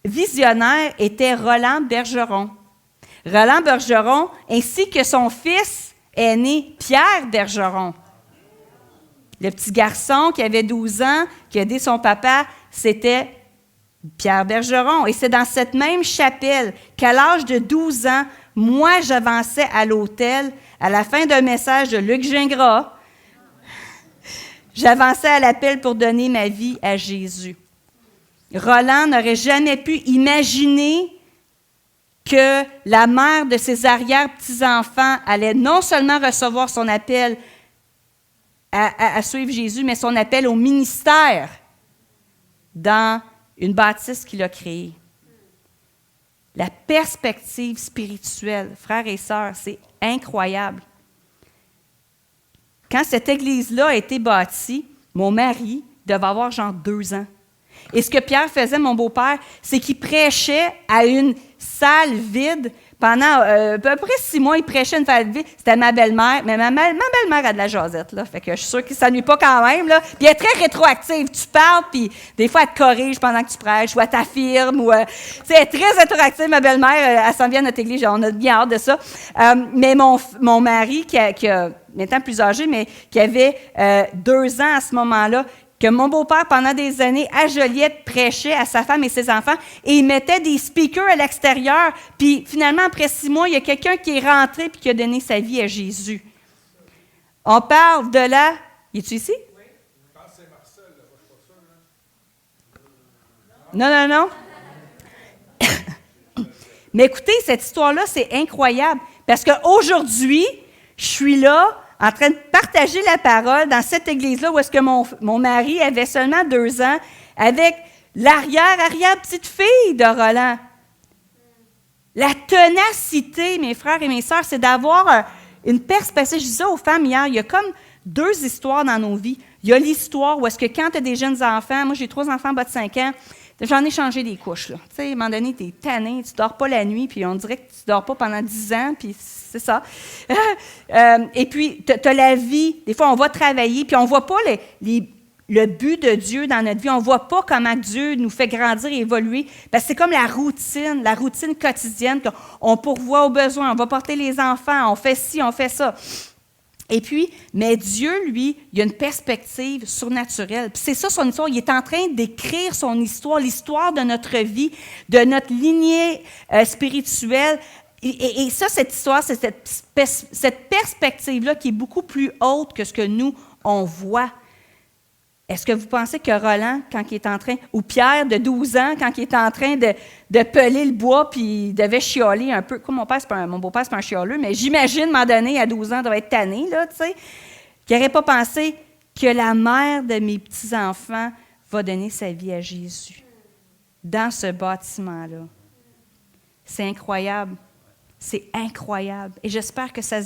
visionnaire était Roland Bergeron. Roland Bergeron, ainsi que son fils aîné, Pierre Bergeron. Le petit garçon qui avait 12 ans, qui a aidé son papa, c'était Pierre Bergeron. Et c'est dans cette même chapelle qu'à l'âge de 12 ans, moi, j'avançais à l'autel, à la fin d'un message de Luc Gingras, j'avançais à l'appel pour donner ma vie à Jésus. Roland n'aurait jamais pu imaginer que la mère de ses arrière-petits-enfants allait non seulement recevoir son appel à suivre Jésus, mais son appel au ministère dans une bâtisse qu'il a créée. La perspective spirituelle, frères et sœurs, c'est incroyable. Quand cette église-là a été bâtie, mon mari devait avoir genre 2 ans. Et ce que Pierre faisait, mon beau-père, c'est qu'il prêchait à une salle vide pendant à peu près 6 mois. Il prêchait une salle vide. C'était ma belle-mère. Mais ma belle-mère a de la jasette, là. Fait que je suis sûre qu'il ne s'ennuie pas quand même, là. Puis elle est très rétroactive. Tu parles, puis des fois, elle te corrige pendant que tu prêches, ou elle t'affirme, ou... tu sais, elle est très rétroactive, ma belle-mère. Elle s'en vient à notre église. On a bien hâte de ça. Mais mon mari, qui a maintenant plus âgé, mais qui avait 2 ans à ce moment-là, que mon beau-père, pendant des années, à Joliette, prêchait à sa femme et ses enfants, et il mettait des speakers à l'extérieur, puis finalement, après 6 mois, il y a quelqu'un qui est rentré et qui a donné sa vie à Jésus. On parle de la... Es-tu ici? Oui. Je pense que c'est Marcel, là, je suis pas sûr, là. Non. Mais écoutez, cette histoire-là, c'est incroyable, parce qu'aujourd'hui, je suis là, en train de partager la parole dans cette église-là où est-ce que mon mari avait seulement 2 ans, avec l'arrière-petite-fille de Roland. La ténacité, mes frères et mes sœurs, c'est d'avoir une perspective. Je disais aux femmes hier, il y a comme 2 histoires dans nos vies. Il y a l'histoire où est-ce que quand tu as des jeunes enfants, moi j'ai 3 enfants en bas de 5 ans, j'en ai changé des couches. Là. Tu sais, à un moment donné, tu es tanné, tu ne dors pas la nuit, puis on dirait que tu ne dors pas pendant 10 ans, puis c'est ça. Et puis, tu as la vie. Des fois, on va travailler, puis on ne voit pas le but de Dieu dans notre vie. On ne voit pas comment Dieu nous fait grandir et évoluer. Parce que c'est comme la routine quotidienne. On pourvoit aux besoins, on va porter les enfants, on fait ci, on fait ça. Et puis, mais Dieu, lui, il a une perspective surnaturelle. Puis c'est ça son histoire. Il est en train d'écrire son histoire, l'histoire de notre vie, de notre lignée spirituelle. Et ça, cette histoire, c'est cette perspective-là qui est beaucoup plus haute que ce que nous, on voit. Est-ce que vous pensez que Roland, quand il est en train, ou Pierre de 12 ans, quand il est en train de peler le bois, puis il devait chialer un peu, comme mon beau-père, c'est pas un chialeux, mais j'imagine, à un moment donné, à 12 ans, il doit être tanné, là, tu sais, qu'il n'aurait pas pensé que la mère de mes petits-enfants va donner sa vie à Jésus dans ce bâtiment-là. C'est incroyable. C'est incroyable. Et j'espère que ça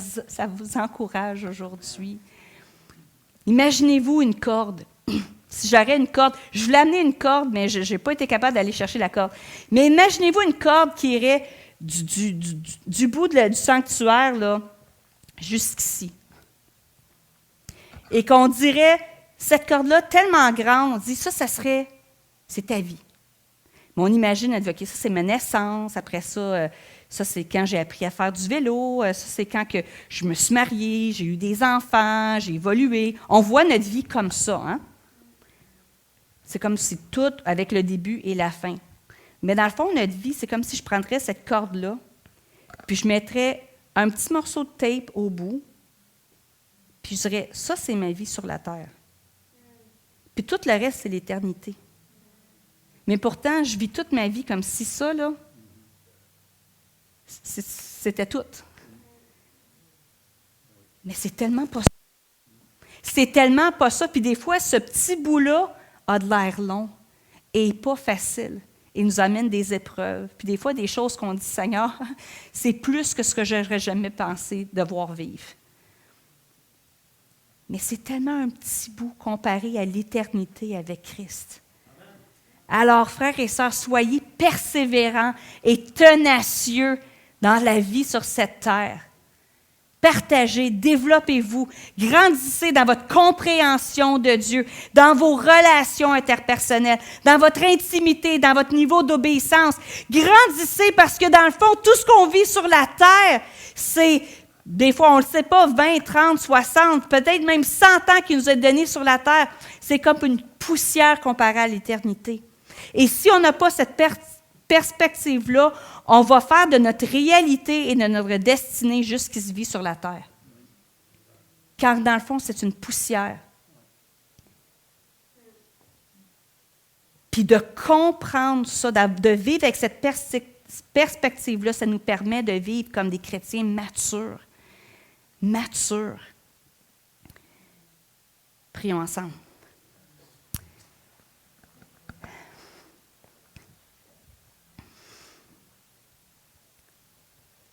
vous encourage aujourd'hui. Imaginez-vous une corde. Si j'aurais une corde, je voulais amener une corde, mais je n'ai pas été capable d'aller chercher la corde. Mais imaginez-vous une corde qui irait du bout du sanctuaire là, jusqu'ici. Et qu'on dirait, cette corde-là, tellement grande, on dit, c'est ta vie. Mais on imagine, elle dit, OK, ça c'est ma naissance, après ça, ça c'est quand j'ai appris à faire du vélo, ça c'est quand que je me suis mariée, j'ai eu des enfants, j'ai évolué. On voit notre vie comme ça, hein? C'est comme si tout, avec le début et la fin. Mais dans le fond, notre vie, c'est comme si je prendrais cette corde-là, puis je mettrais un petit morceau de tape au bout, puis je dirais, ça, c'est ma vie sur la terre. Puis tout le reste, c'est l'éternité. Mais pourtant, je vis toute ma vie comme si ça, là, c'était tout. Mais c'est tellement pas ça. C'est tellement pas ça. Puis des fois, ce petit bout-là a de l'air long et pas facile. Et nous amène des épreuves. Puis des fois, des choses qu'on dit, Seigneur, c'est plus que ce que j'aurais jamais pensé devoir vivre. Mais c'est tellement un petit bout comparé à l'éternité avec Christ. Alors, frères et sœurs, soyez persévérants et tenacieux dans la vie sur cette terre. Partagez, développez-vous, grandissez dans votre compréhension de Dieu, dans vos relations interpersonnelles, dans votre intimité, dans votre niveau d'obéissance. Grandissez parce que dans le fond, tout ce qu'on vit sur la terre, c'est, des fois on ne le sait pas, 20, 30, 60, peut-être même 100 ans qui nous est donné sur la terre. C'est comme une poussière comparée à l'éternité. Et si on n'a pas cette perspective-là, on va faire de notre réalité et de notre destinée juste ce qui se vit sur la terre. Car dans le fond, c'est une poussière. Puis de comprendre ça, de vivre avec cette perspective-là, ça nous permet de vivre comme des chrétiens matures. Matures. Prions ensemble.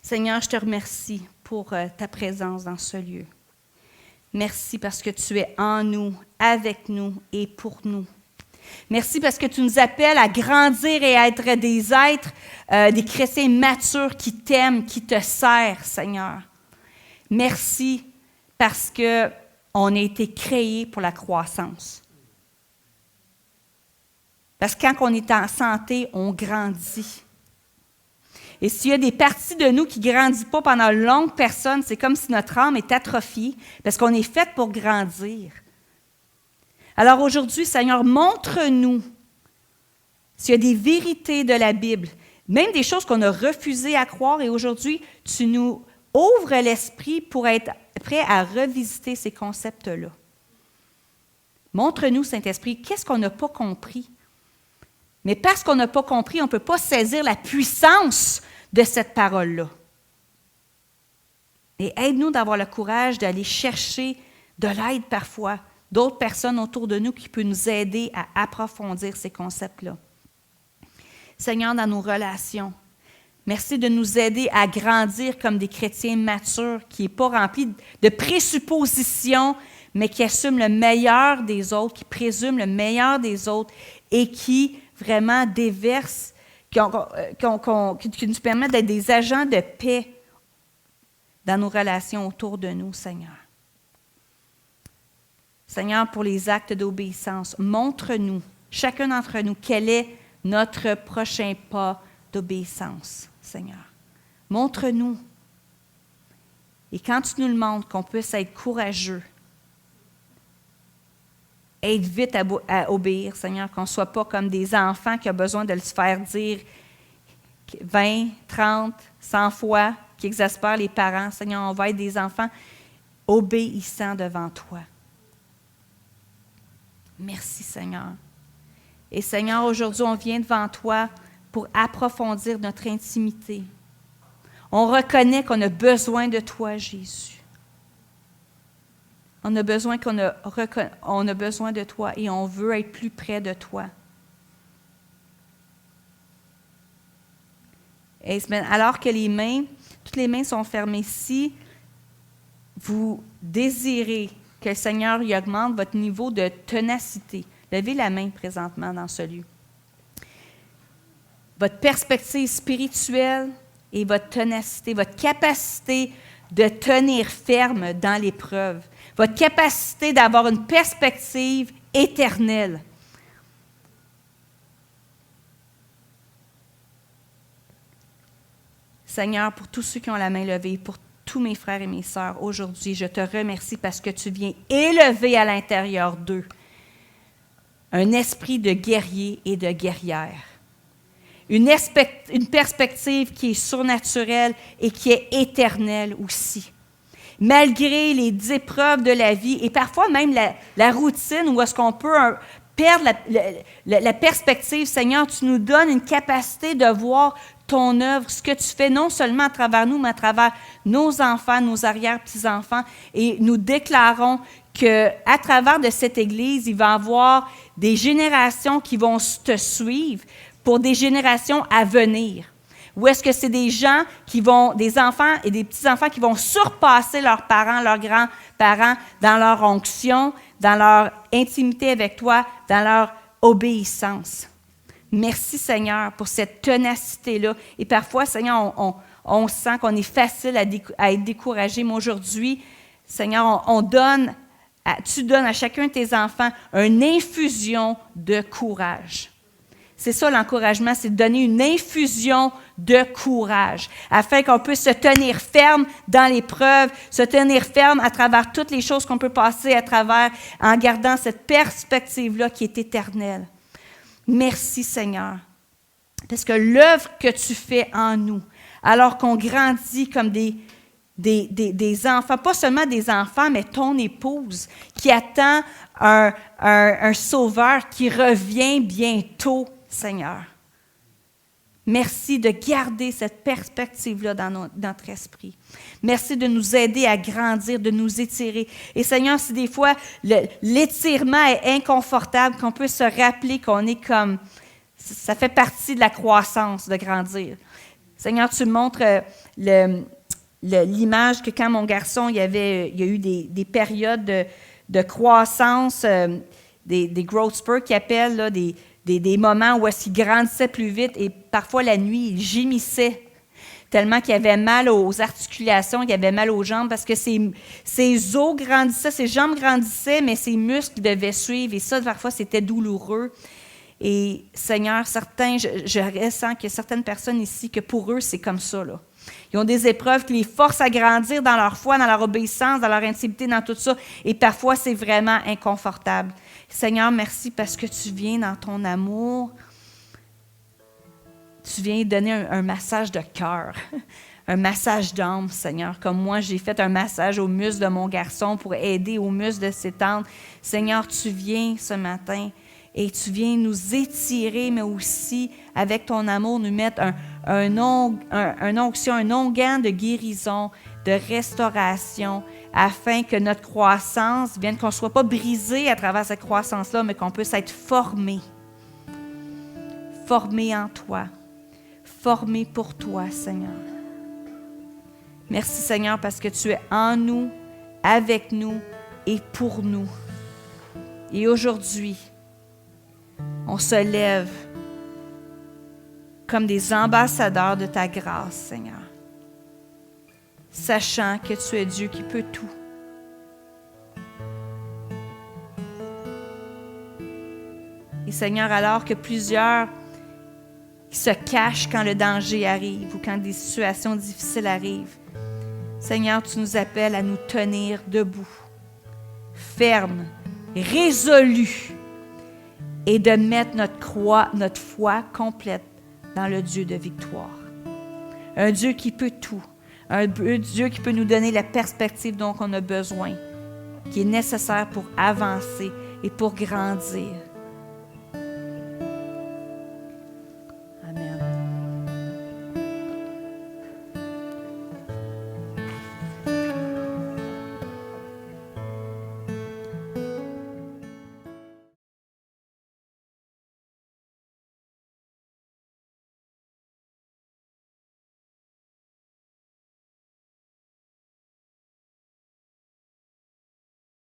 Seigneur, je te remercie pour ta présence dans ce lieu. Merci parce que tu es en nous, avec nous et pour nous. Merci parce que tu nous appelles à grandir et à être des êtres, des chrétiens matures qui t'aiment, qui te servent, Seigneur. Merci parce qu'on a été créés pour la croissance. Parce que quand on est en santé, on grandit. Et s'il y a des parties de nous qui ne grandissent pas pendant une longue période, c'est comme si notre âme est atrophiée, parce qu'on est fait pour grandir. Alors aujourd'hui, Seigneur, montre-nous s'il y a des vérités de la Bible, même des choses qu'on a refusé à croire, et aujourd'hui, tu nous ouvres l'esprit pour être prêt à revisiter ces concepts-là. Montre-nous, Saint-Esprit, qu'est-ce qu'on n'a pas compris. Mais parce qu'on n'a pas compris, on ne peut pas saisir la puissance de cette parole-là. Et aide-nous d'avoir le courage d'aller chercher de l'aide parfois, d'autres personnes autour de nous qui peuvent nous aider à approfondir ces concepts-là. Seigneur, dans nos relations, merci de nous aider à grandir comme des chrétiens matures, qui n'est pas rempli de présuppositions, mais qui assument le meilleur des autres, qui présument le meilleur des autres et qui vraiment déversent, qui nous permettent d'être des agents de paix dans nos relations autour de nous, Seigneur. Seigneur, pour les actes d'obéissance, montre-nous, chacun d'entre nous, quel est notre prochain pas d'obéissance, Seigneur. Montre-nous. Et quand tu nous le montres, qu'on puisse être courageux, être vite à obéir, Seigneur, qu'on ne soit pas comme des enfants qui ont besoin de se faire dire 20, 30, 100 fois, qui exaspèrent les parents. Seigneur, on va être des enfants obéissants devant toi. Merci, Seigneur. Et Seigneur, aujourd'hui, on vient devant toi pour approfondir notre intimité. On reconnaît qu'on a besoin de toi, Jésus. On a besoin de toi et on veut être plus près de toi. Et alors que toutes les mains sont fermées, si vous désirez que le Seigneur y augmente votre niveau de ténacité, levez la main présentement dans ce lieu. Votre perspective spirituelle et votre ténacité, votre capacité de tenir ferme dans l'épreuve, votre capacité d'avoir une perspective éternelle. Seigneur, pour tous ceux qui ont la main levée, pour tous mes frères et mes sœurs, aujourd'hui, je te remercie parce que tu viens élever à l'intérieur d'eux un esprit de guerrier et de guerrière. Une perspective qui est surnaturelle et qui est éternelle aussi. Malgré les épreuves de la vie et parfois même la routine où est-ce qu'on peut perdre la perspective, Seigneur, tu nous donnes une capacité de voir ton œuvre, ce que tu fais non seulement à travers nous, mais à travers nos enfants, nos arrière-petits-enfants. Et nous déclarons qu'à travers de cette Église, il va y avoir des générations qui vont te suivre pour des générations à venir. Ou est-ce que c'est des gens des enfants et des petits-enfants qui vont surpasser leurs parents, leurs grands-parents dans leur onction, dans leur intimité avec toi, dans leur obéissance. Merci, Seigneur, pour cette ténacité-là. Et parfois, Seigneur, on sent qu'on est facile à être découragé. Mais aujourd'hui, Seigneur, tu donnes à chacun de tes enfants une infusion de courage. C'est ça l'encouragement, c'est de donner une infusion de courage, afin qu'on puisse se tenir ferme dans l'épreuve, se tenir ferme à travers toutes les choses qu'on peut passer à travers, en gardant cette perspective-là qui est éternelle. Merci, Seigneur. Parce que l'œuvre que tu fais en nous, alors qu'on grandit comme des enfants, pas seulement des enfants, mais ton épouse qui attend un sauveur qui revient bientôt, Seigneur. Merci de garder cette perspective-là dans notre esprit. Merci de nous aider à grandir, de nous étirer. Et Seigneur, si des fois l'étirement est inconfortable, qu'on peut se rappeler qu'on est comme... Ça fait partie de la croissance, de grandir. Seigneur, tu me montres l'image que quand mon garçon, il y a eu des périodes de croissance, des growth spurts qu'ils appellent, là, des moments où est-ce qu'il grandissait plus vite et parfois la nuit, il gémissait tellement qu'il avait mal aux articulations, qu'il avait mal aux jambes parce que ses os grandissaient, ses jambes grandissaient, mais ses muscles devaient suivre et ça, parfois, c'était douloureux. Et Seigneur, je ressens qu'il y a certaines personnes ici que pour eux, c'est comme ça, là. Ils ont des épreuves qui les forcent à grandir dans leur foi, dans leur obéissance, dans leur intimité, dans tout ça. Et parfois, c'est vraiment inconfortable. Seigneur, merci parce que tu viens dans ton amour. Tu viens donner un massage de cœur, un massage d'âme, Seigneur. Comme moi, j'ai fait un massage aux muscles de mon garçon pour aider aux muscles de s'étendre. Seigneur, tu viens ce matin et tu viens nous étirer, mais aussi, avec ton amour, nous mettre un onction, un onguent de guérison, de restauration, afin que notre croissance vienne, qu'on ne soit pas brisé à travers cette croissance-là, mais qu'on puisse être formé. Formé en toi. Formé pour toi, Seigneur. Merci, Seigneur, parce que tu es en nous, avec nous et pour nous. Et aujourd'hui, on se lève comme des ambassadeurs de ta grâce, Seigneur, sachant que tu es Dieu qui peut tout. Et Seigneur, alors que plusieurs se cachent quand le danger arrive ou quand des situations difficiles arrivent, Seigneur, tu nous appelles à nous tenir debout, fermes, résolus, et de mettre notre foi complète dans le Dieu de victoire. Un Dieu qui peut tout. Un Dieu qui peut nous donner la perspective dont on a besoin, qui est nécessaire pour avancer et pour grandir.